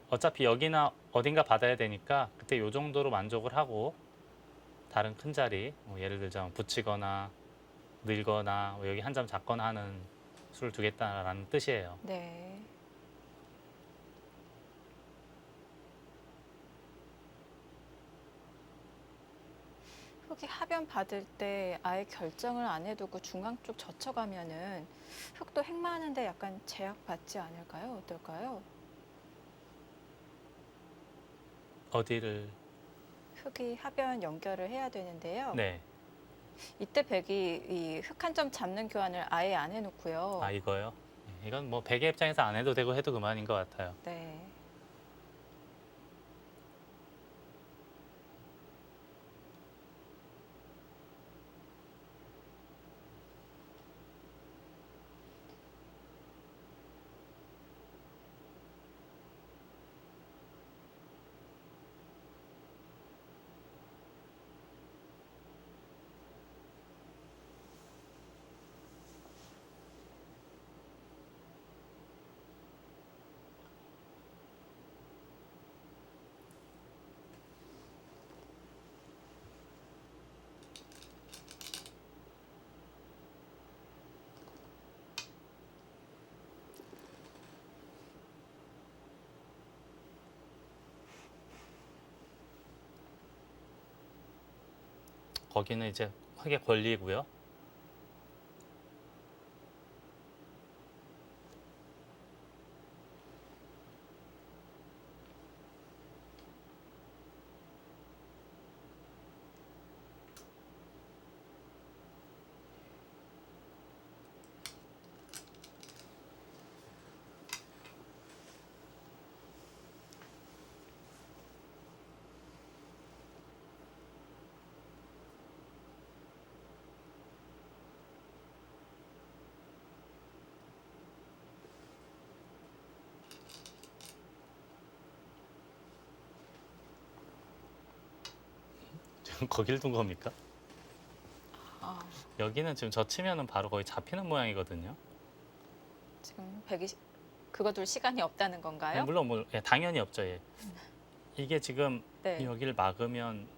어차피 여기나 어딘가 받아야 되니까 그때 요 정도로 만족을 하고 다른 큰 자리 예를 들자면 붙이거나 늘거나 여기 한 점 잡거나 하는 수를 두겠다라는 뜻이에요. 네. 흙이 하변 받을 때 아예 결정을 안 해두고 중앙 쪽 젖혀가면은 흙도 획마하는데 약간 제약받지 않을까요? 어떨까요? 어디를 흙이 하변 연결을 해야 되는데요. 네. 이때 백이 이 흙 한 점 잡는 교환을 아예 안 해놓고요. 아 이거요? 이건 뭐 베개 입장에서 안 해도 되고 해도 그만인 것 같아요. 네. 거기는 이제 흙의 권리고요. 지금 거길 둔 겁니까? 아, 여기는 지금 저 치면은 바로 거의 잡히는 모양이거든요. 지금 그거 둘 시간이 없다는 건가요? 아니, 물론 뭐 예, 당연히 없죠. 예. 이게 지금 네. 여기를 막으면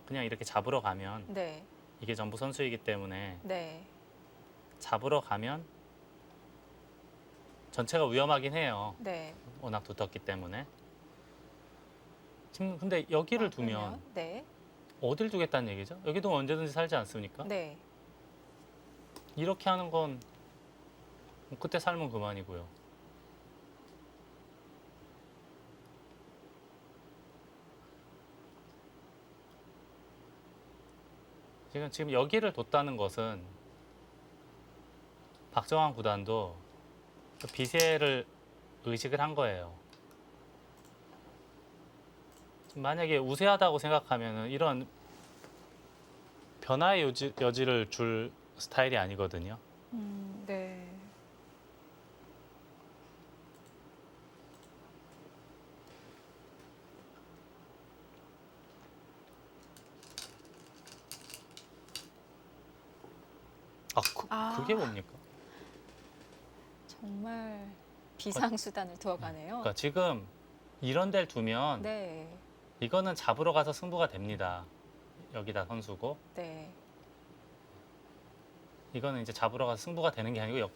그냥 이렇게 잡으러 가면 네. 이게 전부 선수이기 때문에 네. 잡으러 가면 전체가 위험하긴 해요. 네. 워낙 두텁기 때문에. 지금 근데 여기를 두면 막으면, 네. 어딜 두겠다는 얘기죠? 여기도 언제든지 살지 않습니까? 네. 이렇게 하는 건 그때 살면 그만이고요. 지금 여기를 뒀다는 것은 박정환 구단도 그 비세를 의식을 한 거예요. 만약에 우세하다고 생각하면 이런 변화의 여지를 줄 스타일이 아니거든요. 네. 그게 뭡니까? 정말 비상수단을 두어가네요. 그러니까 지금 이런 데를 두면 네. 이거는 잡으러 가서 승부가 됩니다. 여기다 선수고 네. 이거는 이제 잡으러 가서 승부가 되는 게 아니고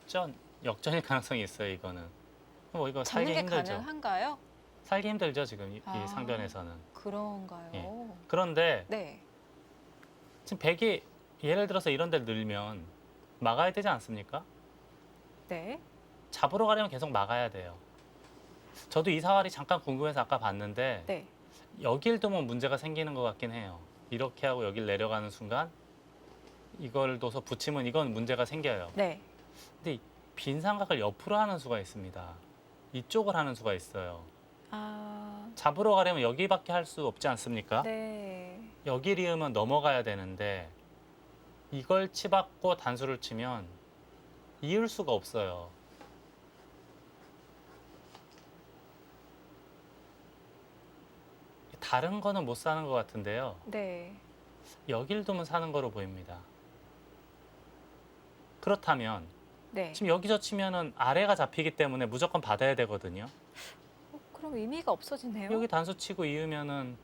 역전일 가능성이 있어요. 이거는 뭐 이거 잡는 살기 게 힘들죠. 가능한가요? 살기 힘들죠 지금 이 상변에서는. 그런가요? 예. 그런데 네. 지금 백이 예를 들어서 이런 데를 늘면 막아야 되지 않습니까? 네. 잡으러 가려면 계속 막아야 돼요. 저도 이 사활이 잠깐 궁금해서 아까 봤는데 네. 여길 두면 문제가 생기는 것 같긴 해요. 이렇게 하고 여길 내려가는 순간 이걸 둬서 붙이면 이건 문제가 생겨요. 네. 근데 이 빈 삼각을 옆으로 하는 수가 있습니다. 이쪽을 하는 수가 있어요. 잡으러 가려면 여기밖에 할 수 없지 않습니까? 네. 여기 리으면 넘어가야 되는데 이걸 치받고 단수를 치면 이을 수가 없어요. 다른 거는 못 사는 것 같은데요. 네. 여길 두면 사는 거로 보입니다. 그렇다면 네. 지금 여기서 치면은 아래가 잡히기 때문에 무조건 받아야 되거든요. 그럼 의미가 없어지네요. 여기 단수 치고 이으면은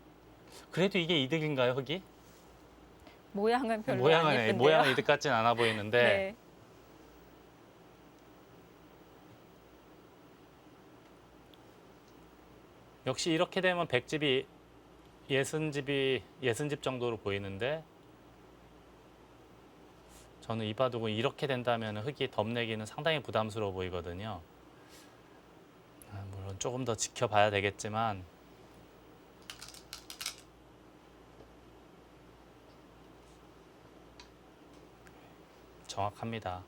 그래도 이게 이득인가요, 흙이? 모양은 별로 안 예쁜데요. 모양은 이득 같진 않아 보이는데 네. 역시 이렇게 되면 백집이 예순집 정도로 보이는데 저는 이 바둑은 이렇게 된다면 흙이 덤내기는 상당히 부담스러워 보이거든요. 물론 조금 더 지켜봐야 되겠지만 정확합니다.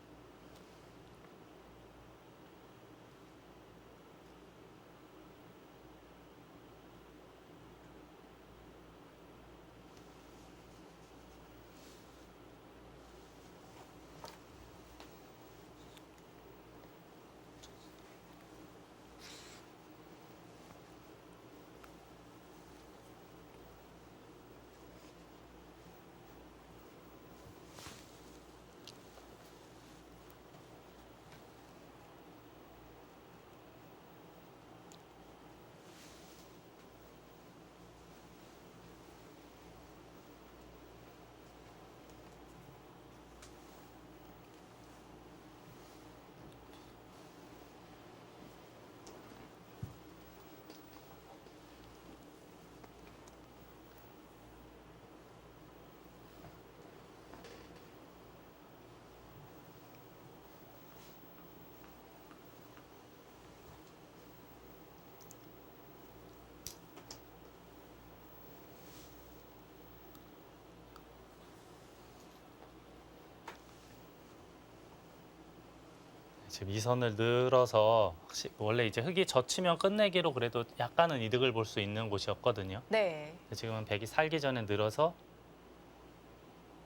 지금 2선을 늘어서 원래 이제 흑이 젖히면 끝내기로 그래도 약간은 이득을 볼 수 있는 곳이었거든요. 네. 근데 지금은 백이 살기 전에 늘어서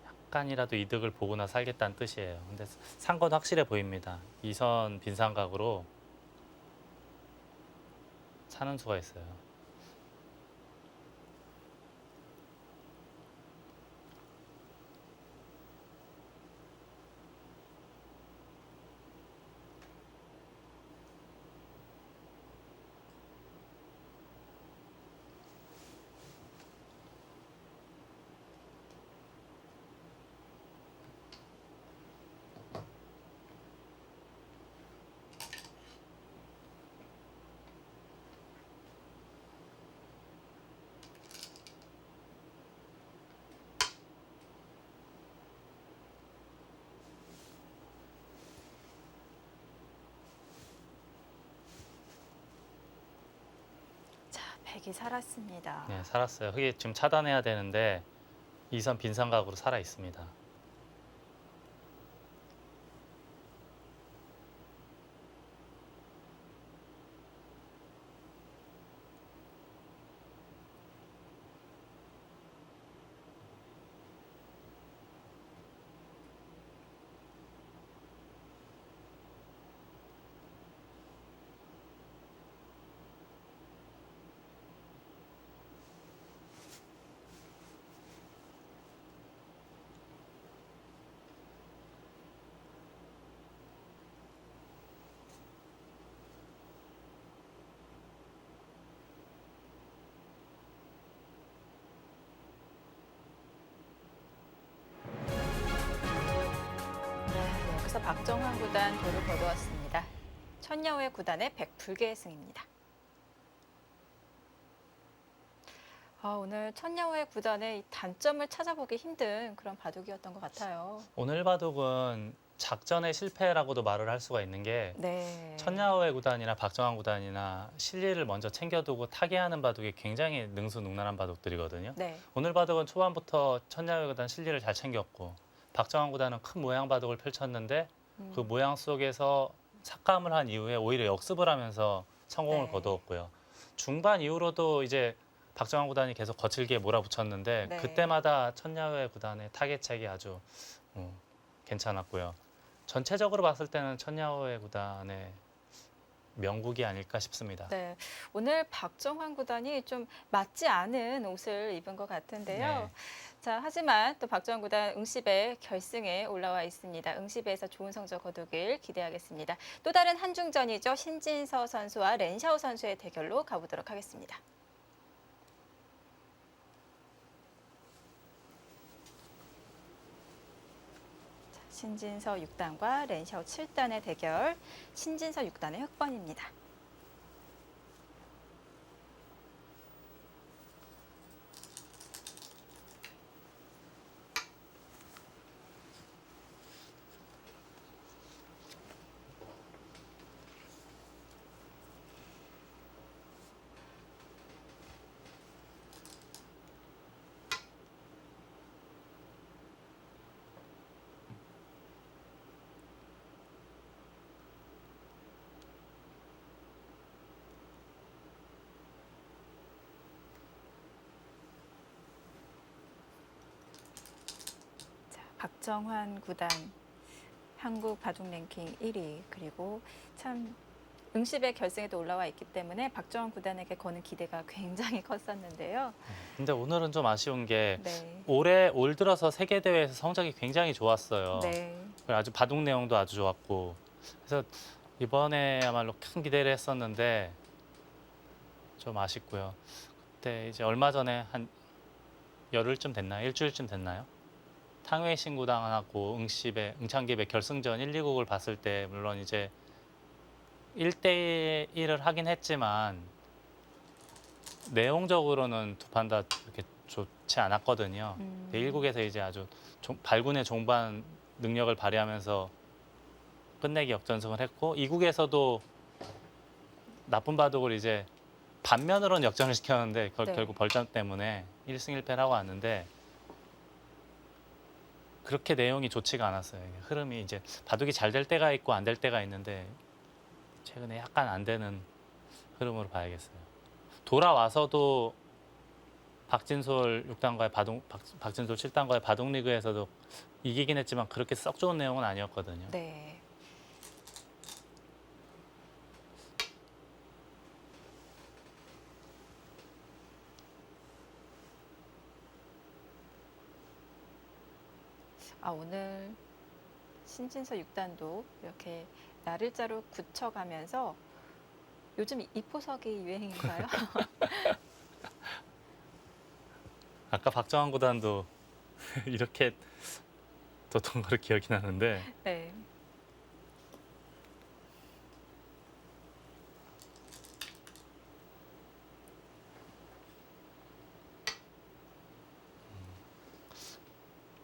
약간이라도 이득을 보거나 살겠다는 뜻이에요. 근데 산 건 확실해 보입니다. 2선 빈상각으로 사는 수가 있어요. 자, 백이 살았습니다. 네, 살았어요. 흑이 지금 차단해야 되는데 2선 빈상각으로 살아 있습니다. 여기서 박정환 구단 도를 거두었습니다. 천여회 구단의 백불계 승입니다. 오늘 천여회 구단의 이 단점을 찾아보기 힘든 그런 바둑이었던 것 같아요. 오늘 바둑은 작전의 실패라고도 말을 할 수가 있는 게 네. 천야호의 구단이나 박정환 구단이나 실리를 먼저 챙겨두고 타개하는 바둑이 굉장히 능수능란한 바둑들이거든요. 네. 오늘 바둑은 초반부터 천야호의 구단 실리를 잘 챙겼고 박정환 구단은 큰 모양 바둑을 펼쳤는데 그 모양 속에서 삭감을 한 이후에 오히려 역습을 하면서 성공을 네. 거두었고요. 중반 이후로도 이제 박정환 구단이 계속 거칠게 몰아붙였는데 네. 그때마다 천야회 구단의 타겟책이 아주 괜찮았고요. 전체적으로 봤을 때는 천야회 구단의 명국이 아닐까 싶습니다. 네. 오늘 박정환 구단이 좀 맞지 않은 옷을 입은 것 같은데요. 네. 자, 하지만 또 박정환 구단 응시배 결승에 올라와 있습니다. 응시배에서 좋은 성적 거두길 기대하겠습니다. 또 다른 한중전이죠. 신진서 선수와 렌샤오 선수의 대결로 가보도록 하겠습니다. 자, 신진서 6단과 렌샤오 7단의 대결. 신진서 6단의 흑번입니다. 박정환 구단 한국 바둑 랭킹 1위 그리고 참 응시배 결승에도 올라와 있기 때문에 박정환 구단에게 거는 기대가 굉장히 컸었는데요. 근데 오늘은 좀 아쉬운 게 네. 올 들어서 세계 대회에서 성적이 굉장히 좋았어요. 네. 아주 바둑 내용도 아주 좋았고 그래서 이번에야말로 큰 기대를 했었는데 좀 아쉽고요. 그때 이제 얼마 전에 한 열흘쯤 됐나요? 일주일쯤 됐나요? 탕웨이 신구당하고 응창기배 결승전 1, 2국을 봤을 때 물론 이제 1대1을 하긴 했지만 내용적으로는 두 판 다 그렇게 좋지 않았거든요. 1국에서 이제 아주 발군의 종반 능력을 발휘하면서 끝내기 역전승을 했고 2국에서도 나쁜 바둑을 이제 반면으로는 역전을 시켰는데 네. 결국 벌점 때문에 1승 1패를 하고 왔는데 그렇게 내용이 좋지가 않았어요. 이게 흐름이 이제 바둑이 잘 될 때가 있고 안 될 때가 있는데 최근에 약간 안 되는 흐름으로 봐야겠어요. 돌아와서도 박진솔 6단과의 박진솔 7단과의 바둑 리그에서도 이기긴 했지만 그렇게 썩 좋은 내용은 아니었거든요. 네. 오늘 신진서 6단도 이렇게 날일자로 굳혀가면서 요즘 이포석이 유행인가요? 아까 박정환 구단도 이렇게 뒀던 거를 기억이 나는데 네.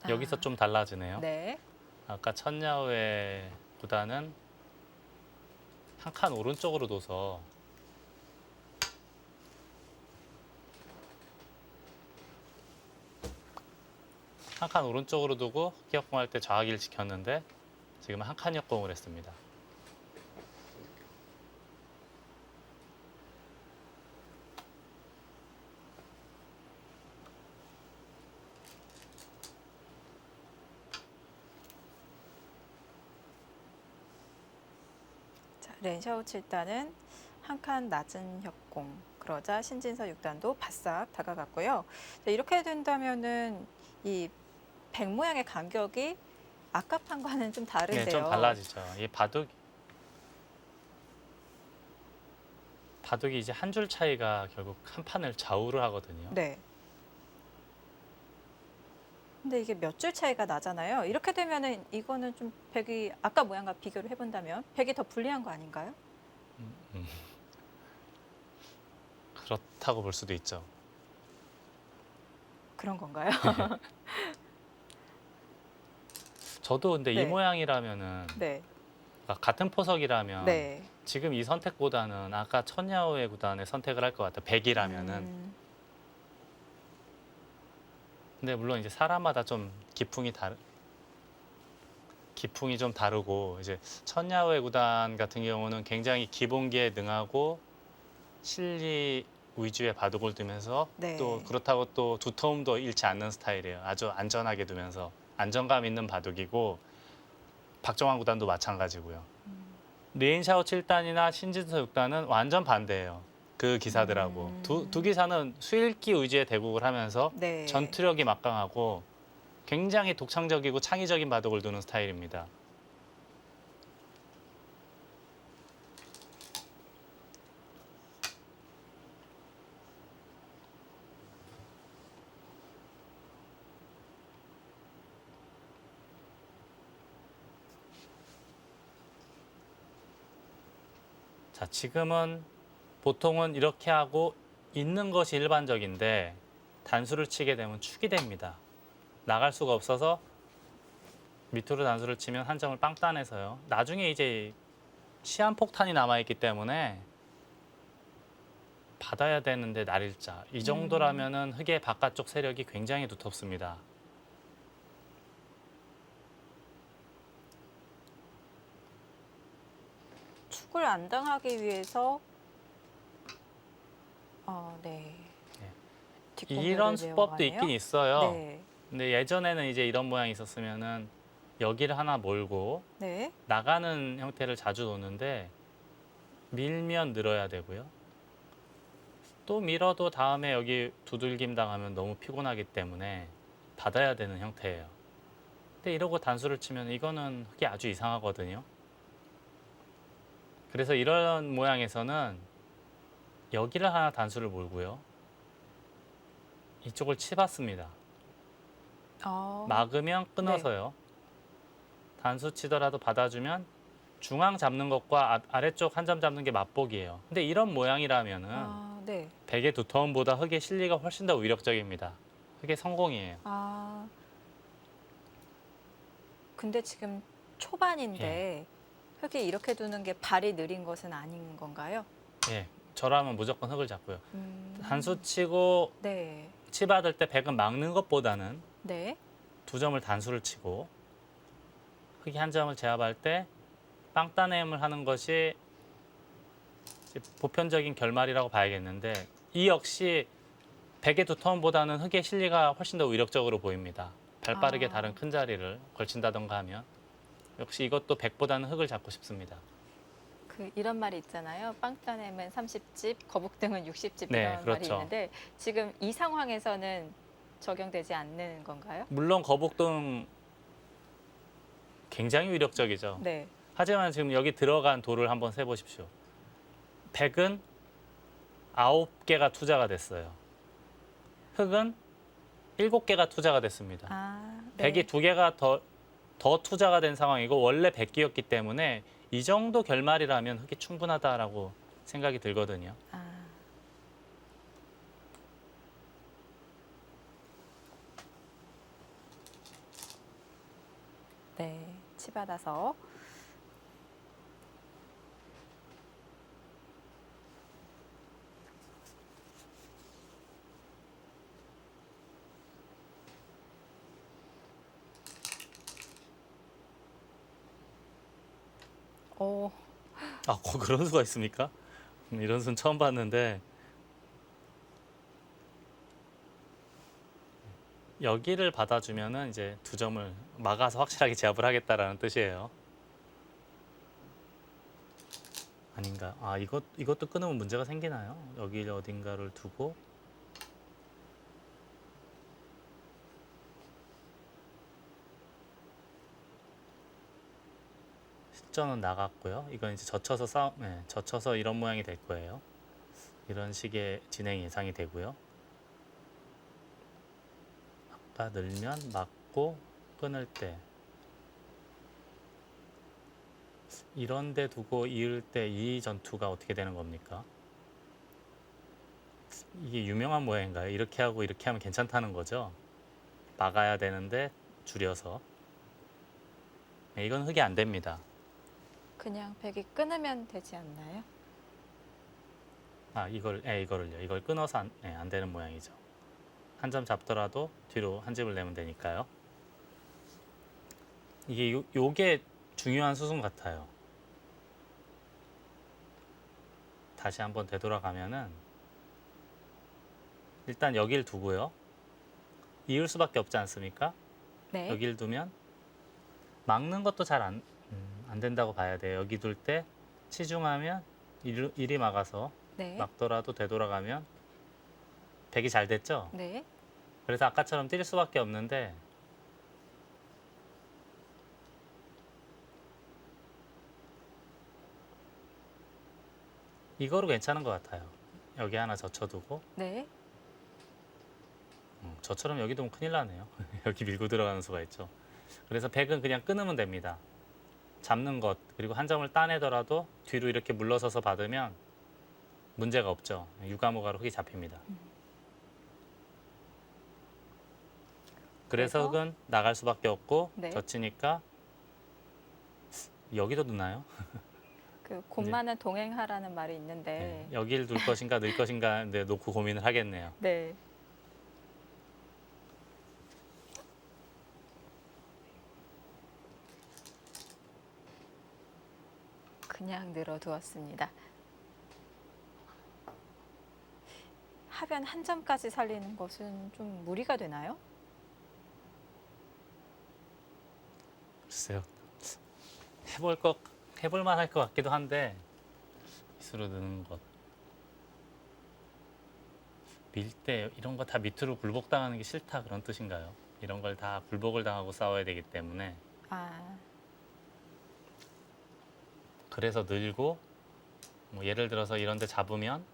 여기서 좀 달라지네요. 네. 아까 천야후의 구단은 한 칸 오른쪽으로 둬서 한 칸 오른쪽으로 두고 흑역공할 때 좌하기를 지켰는데 지금은 한 칸 역공을 했습니다. 자, 렌샤오 7단은 한 칸 낮은 협공. 그러자 신진서 6단도 바싹 다가갔고요. 자, 이렇게 된다면은 이 백 모양의 간격이 아까 판과는 좀 다른데요. 네, 좀 달라지죠. 이 바둑이 이제 한 줄 차이가 결국 한 판을 좌우를 하거든요. 네. 근데 이게 몇 줄 차이가 나잖아요. 이렇게 되면은 이거는 좀 백이 아까 모양과 비교를 해본다면 백이 더 불리한 거 아닌가요? 그렇다고 볼 수도 있죠. 그런 건가요? 저도 근데 이 네. 모양이라면은 네. 그러니까 같은 포석이라면 네. 지금 이 선택보다는 아까 천야후의 구단의 선택을 할 것 같아요. 100이라면은. 근데 물론 이제 사람마다 좀 기풍이 좀 다르고 이제 천야후의 구단 같은 경우는 굉장히 기본기에 능하고 실리 위주의 바둑을 두면서 네. 또 그렇다고 또 두터움도 잃지 않는 스타일이에요. 아주 안전하게 두면서 안정감 있는 바둑이고 박정환 구단도 마찬가지고요. 리엔샤오 7단이나 신진서 6단은 완전 반대예요. 그 기사들하고 두 기사는 수읽기 위주의 대국을 하면서 네. 전투력이 막강하고 굉장히 독창적이고 창의적인 바둑을 두는 스타일입니다. 자, 지금은 보통은 이렇게 하고 있는 것이 일반적인데 단수를 치게 되면 축이 됩니다. 나갈 수가 없어서 밑으로 단수를 치면 한 점을 빵 따내서요. 나중에 이제 시한폭탄이 남아있기 때문에 받아야 되는데 날일자. 이 정도라면은 흑의 바깥쪽 세력이 굉장히 두텁습니다. 축을 안 당하기 위해서 네. 뒷공격을 이런 수법도 이용하네요. 있긴 있어요. 네. 근데 예전에는 이제 이런 모양이 있었으면은 여기를 하나 몰고 네. 나가는 형태를 자주 놓는데 밀면 늘어야 되고요. 또 밀어도 다음에 여기 두들김 당하면 너무 피곤하기 때문에 받아야 되는 형태예요. 근데 이러고 단수를 치면 이거는 흑이 아주 이상하거든요. 그래서 이런 모양에서는 여기를 하나 단수를 몰고요. 이쪽을 치봤습니다. 막으면 끊어서요. 단수 치더라도 받아주면 중앙 잡는 것과 아래쪽 한 점 잡는 게 맞보기예요. 근데 이런 모양이라면은 네. 백의 두터움보다 흑의 실리가 훨씬 더 위력적입니다. 흑의 성공이에요. 근데 지금 초반인데 흑이 이렇게 두는 게 발이 느린 것은 아닌 건가요? 예, 저라면 무조건 흑을 잡고요. 단수 치고 네. 치받을 때 백은 막는 것보다는 네. 두 점을 단수를 치고 흙이 한 점을 제압할 때 빵따냄을 하는 것이 이제 보편적인 결말이라고 봐야겠는데 이 역시 백의 두터움보다는 흙의 실리가 훨씬 더 위력적으로 보입니다. 발 빠르게 아. 다른 큰 자리를 걸친다던가 하면 역시 이것도 백보다는 흙을 잡고 싶습니다. 그 이런 말이 있잖아요. 빵 따내면 30집, 거북등은 60집 네, 이런 말이 그렇죠. 있는데 지금 이 상황에서는 적용되지 않는 건가요? 물론 거북등 굉장히 위력적이죠. 네. 하지만 지금 여기 들어간 돌을 한번 세보십시오. 백은 9개가 투자가 됐어요. 흙은 7개가 투자가 됐습니다. 아, 네. 백이 2개가 더 투자가 된 상황이고 원래 백기였기 때문에 이 정도 결말이라면 흙이 충분하다라고 생각이 들거든요. 아, 네. 치받아서 오, 아, 그런 수가 있습니까? 이런 수는 처음 봤는데 여기를 받아주면은 이제 두 점을 막아서 확실하게 제압을 하겠다라는 뜻이에요. 아닌가? 아, 이것도 끊으면 문제가 생기나요? 여기 어딘가를 두고 실전은 나갔고요. 이건 이제 젖혀서 이런 모양이 될 거예요. 이런 식의 진행 예상이 되고요. 아까 늘면 막고 끊을 때 이런 데 두고 이을 때 이 전투가 어떻게 되는 겁니까? 이게 유명한 모양인가요? 이렇게 하고 이렇게 하면 괜찮다는 거죠? 막아야 되는데 줄여서. 네, 이건 흙이 안 됩니다. 그냥 백이 끊으면 되지 않나요? 아, 이거를요. 이걸 끊어서 안 되는 모양이죠. 한 점 잡더라도 뒤로 한 집을 내면 되니까요. 이게 요게 중요한 수순 같아요. 다시 한번 되돌아가면은 일단 여길 두고요. 이을 수밖에 없지 않습니까? 네. 여길 두면 막는 것도 잘 안 된다고 봐야 돼요. 여기 둘 때 치중하면 이리 막아서 네. 막더라도 되돌아가면 백이 잘 됐죠? 네. 그래서 아까처럼 뛸 수밖에 없는데 이거로 괜찮은 것 같아요. 여기 하나 젖혀두고 네. 저처럼 여기 두면 큰일 나네요. 여기 밀고 들어가는 수가 있죠. 그래서 백은 그냥 끊으면 됩니다. 잡는 것 그리고 한 점을 따내더라도 뒤로 이렇게 물러서서 받으면 문제가 없죠. 유가무가로 흙이 잡힙니다. 그래서 그래서? 흙은 나갈 수밖에 없고 네. 젖히니까 여기도 넣나요? 그 곰마는 동행하라는 말이 있는데 여기를 둘 것인가 넣을 것인가 놓고 고민을 하겠네요. 네. 그냥 늘어두었습니다. 하변 한 점까지 살리는 것은 좀 무리가 되나요? 글쎄요. 해볼 만할 것 같기도 한데 밑으로 넣는 것. 밀 때 이런 거 다 밑으로 굴복당하는 게 싫다 그런 뜻인가요? 이런 걸 다 굴복을 당하고 싸워야 되기 때문에 아, 그래서 늘고 뭐 예를 들어서 이런 데 잡으면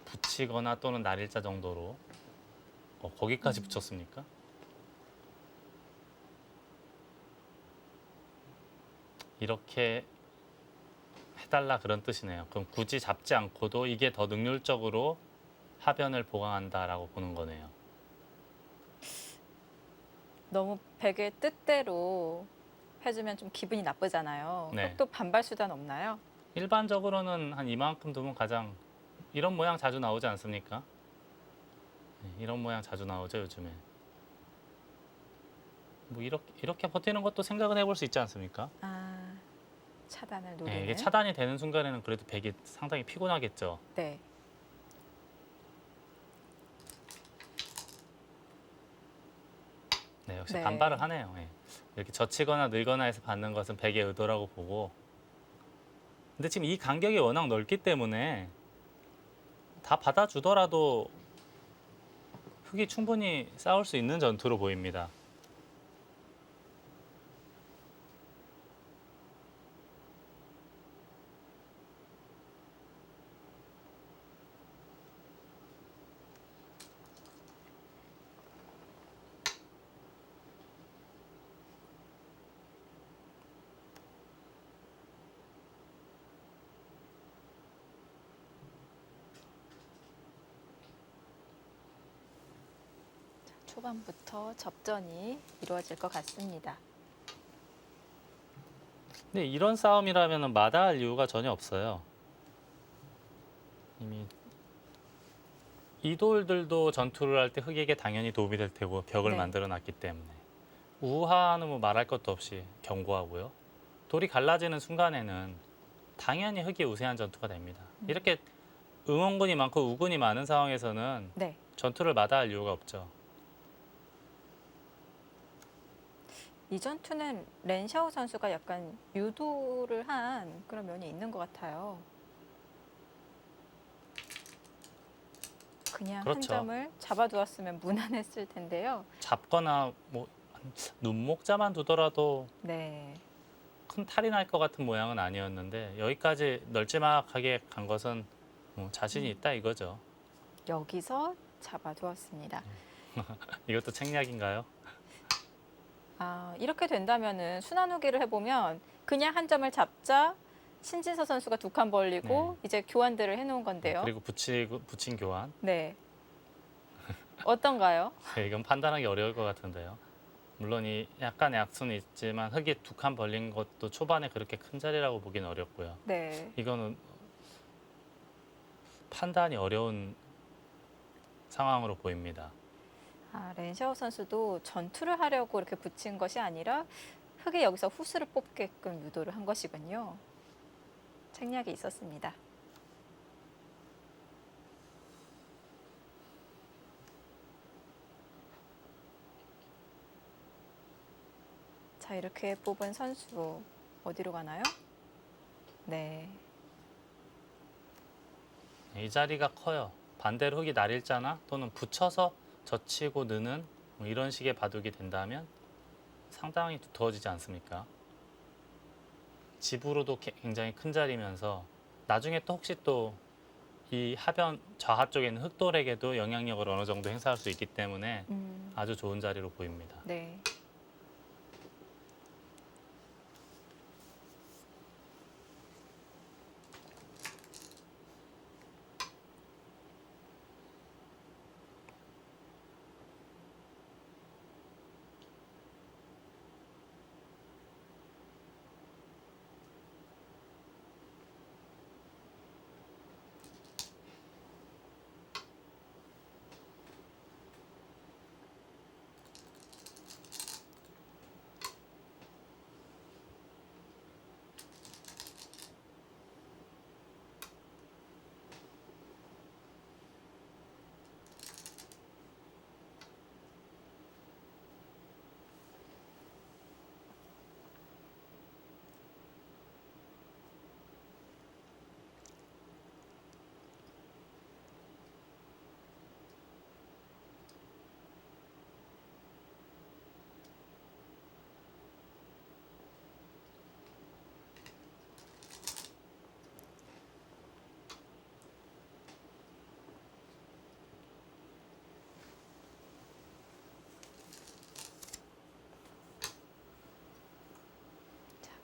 붙이거나 또는 날일자 정도로 거기까지 붙였습니까? 이렇게 해달라 그런 뜻이네요. 그럼 굳이 잡지 않고도 이게 더 능률적으로 하변을 보강한다라고 보는 거네요. 너무 백의 뜻대로 해주면 좀 기분이 나쁘잖아요. 네. 또 반발 수단 없나요? 일반적으로는 한 이만큼 두면 가장 이런 모양 자주 나오지 않습니까? 네, 이런 모양 자주 나오죠 요즘에. 뭐 이렇게 버티는 것도 생각은 해볼 수 있지 않습니까? 아, 차단을 네, 노리는. 이게 차단이 되는 순간에는 그래도 백이 상당히 피곤하겠죠. 네. 네, 역시 네. 반발을 하네요. 예. 이렇게 젖히거나 늘거나 해서 받는 것은 백의 의도라고 보고. 근데 지금 이 간격이 워낙 넓기 때문에 다 받아주더라도 흑이 충분히 싸울 수 있는 전투로 보입니다. 초반부터 접전이 이루어질 것 같습니다. 근데 이런 싸움이라면 마다할 이유가 전혀 없어요. 이미 이돌들도 전투를 할 때 흑에게 당연히 도움이 될 테고 벽을 네. 만들어 놨기 때문에 우하는 뭐 말할 것도 없이 견고하고요. 돌이 갈라지는 순간에는 당연히 흑이 우세한 전투가 됩니다. 이렇게 응원군이 많고 우군이 많은 상황에서는 네. 전투를 마다할 이유가 없죠. 이 전투는 렌샤오 선수가 약간 유도를 한 그런 면이 있는 것 같아요. 그냥 한 그렇죠. 점을 잡아두었으면 무난했을 텐데요. 잡거나 뭐 눈목자만 두더라도 네. 큰 탈이 날 것 같은 모양은 아니었는데 여기까지 널찍하게 간 것은 자신이 있다 이거죠. 여기서 잡아두었습니다. 이것도 책략인가요? 아, 이렇게 된다면은 순환 후기를 해보면 그냥 한 점을 잡자 신진서 선수가 두 칸 벌리고 이제 교환들을 해놓은 건데요. 그리고 붙인 교환. 네. 어떤가요? 네, 이건 판단하기 어려울 것 같은데요. 물론 이 약간의 악순이 있지만 흑이 두 칸 벌린 것도 초반에 그렇게 큰 자리라고 보기는 어렵고요. 네. 이거는 판단이 어려운 상황으로 보입니다. 아, 렌샤오 선수도 전투를 하려고 이렇게 붙인 것이 아니라 흑이 여기서 후수를 뽑게끔 유도를 한 것이군요. 책략이 있었습니다. 자, 이렇게 뽑은 선수 어디로 가나요? 네. 이 자리가 커요. 반대로 흑이 날일자나 또는 붙여서 젖히고 느는 뭐 이런 식의 바둑이 된다면 상당히 두터워지지 않습니까? 집으로도 굉장히 큰 자리면서 나중에 또 혹시 또 이 하변 좌하 쪽에 있는 흑돌에게도 영향력을 어느 정도 행사할 수 있기 때문에 아주 좋은 자리로 보입니다. 네.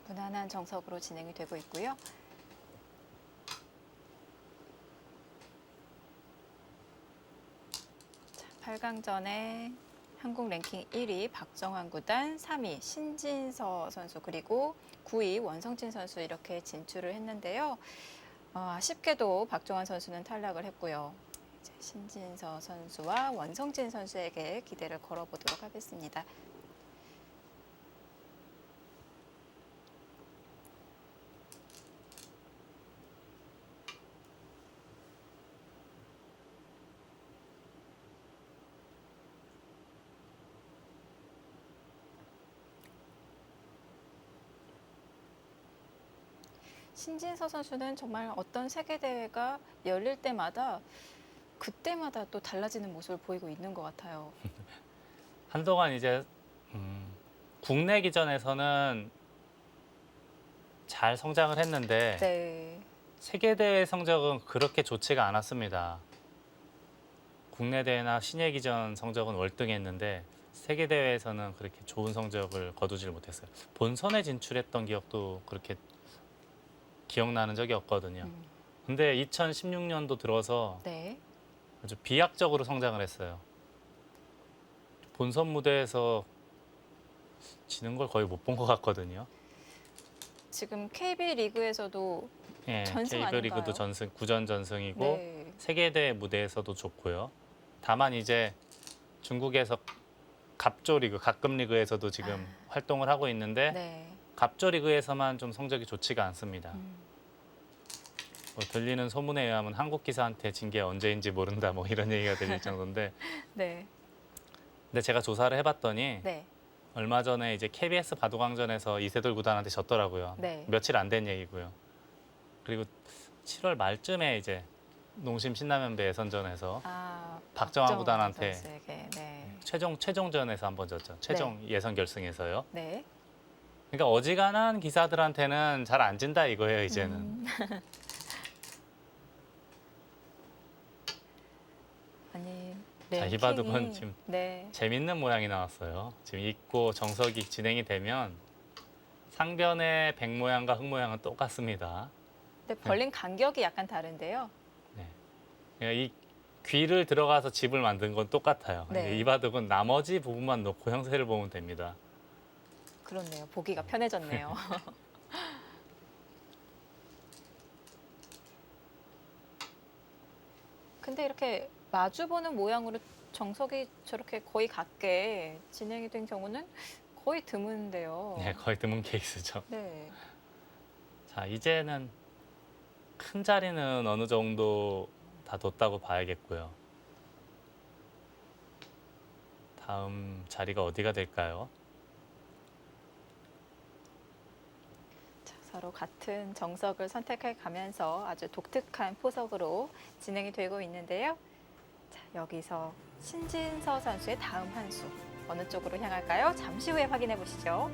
무난한 정석으로 진행이 되고 있고요. 자, 8강전에 한국 랭킹 1위 박정환 구단, 3위 신진서 선수, 그리고 9위 원성진 선수 이렇게 진출을 했는데요. 아쉽게도 박정환 선수는 탈락을 했고요. 이제 신진서 선수와 원성진 선수에게 기대를 걸어보도록 하겠습니다. 신진서 선수는 정말 어떤 세계 대회가 열릴 때마다 그때마다 또 달라지는 모습을 보이고 있는 것 같아요. 한동안 이제 국내 기전에서는 잘 성장을 했는데 네. 세계 대회 성적은 그렇게 좋지가 않았습니다. 국내 대회나 신예 기전 성적은 월등했는데 세계 대회에서는 그렇게 좋은 성적을 거두질 못했어요. 본선에 진출했던 기억도 그렇게 기억나는 적이 없거든요. 근데 2016년도 들어서 네. 아주 비약적으로 성장을 했어요. 본선 무대에서 지는 걸 거의 못 본 것 같거든요. 지금 KB 리그에서도 예, 전승 KBO 리그도 아닌가요? 전승, 9전 전승이고 네. 세계대회 무대에서도 좋고요. 다만 이제 중국에서 갑조 리그, 갑급 리그에서도 지금 활동을 하고 있는데 네. 갑조 리그에서만 좀 성적이 좋지가 않습니다. 음. 뭐 들리는 소문에 의하면 한국 기사한테 진 게 언제인지 모른다 뭐 이런 얘기가 들릴 정도인데 네. 근데 제가 조사를 해봤더니 네. 얼마 전에 이제 KBS 바둑왕전에서 이세돌 구단한테 졌더라고요. 네. 며칠 안 된 얘기고요. 그리고 7월 말쯤에 이제 농심 신라면배 예선전에서 아, 박정환 구단한테 선수에게. 네. 최종전에서 한번 졌죠. 최종 예선 결승에서요. 네. 그러니까 어지간한 기사들한테는 잘 안 진다 이거예요 이제는. 아니, 자, 이 랭킹이- 바둑은 지금 네. 재밌는 모양이 나왔어요. 지금 있고 정석이 진행이 되면 상변의 백 모양과 흙 모양은 똑같습니다. 근데 벌린 간격이 약간 다른데요. 그러니까 이 귀를 들어가서 집을 만든 건 똑같아요. 네. 이 바둑은 나머지 부분만 놓고 형태를 보면 됩니다. 그렇네요. 보기가 편해졌네요. 근데 이렇게 마주보는 모양으로 정석이 저렇게 거의 같게 진행이 된 경우는 거의 드문데요. 네, 거의 드문 케이스죠. 네. 자, 이제는 큰 자리는 어느 정도 다 뒀다고 봐야겠고요. 다음 자리가 어디가 될까요? 자, 서로 같은 정석을 선택해 가면서 아주 독특한 포석으로 진행이 되고 있는데요. 자, 여기서 신진서 선수의 다음 한 수 어느 쪽으로 향할까요? 잠시 후에 확인해 보시죠.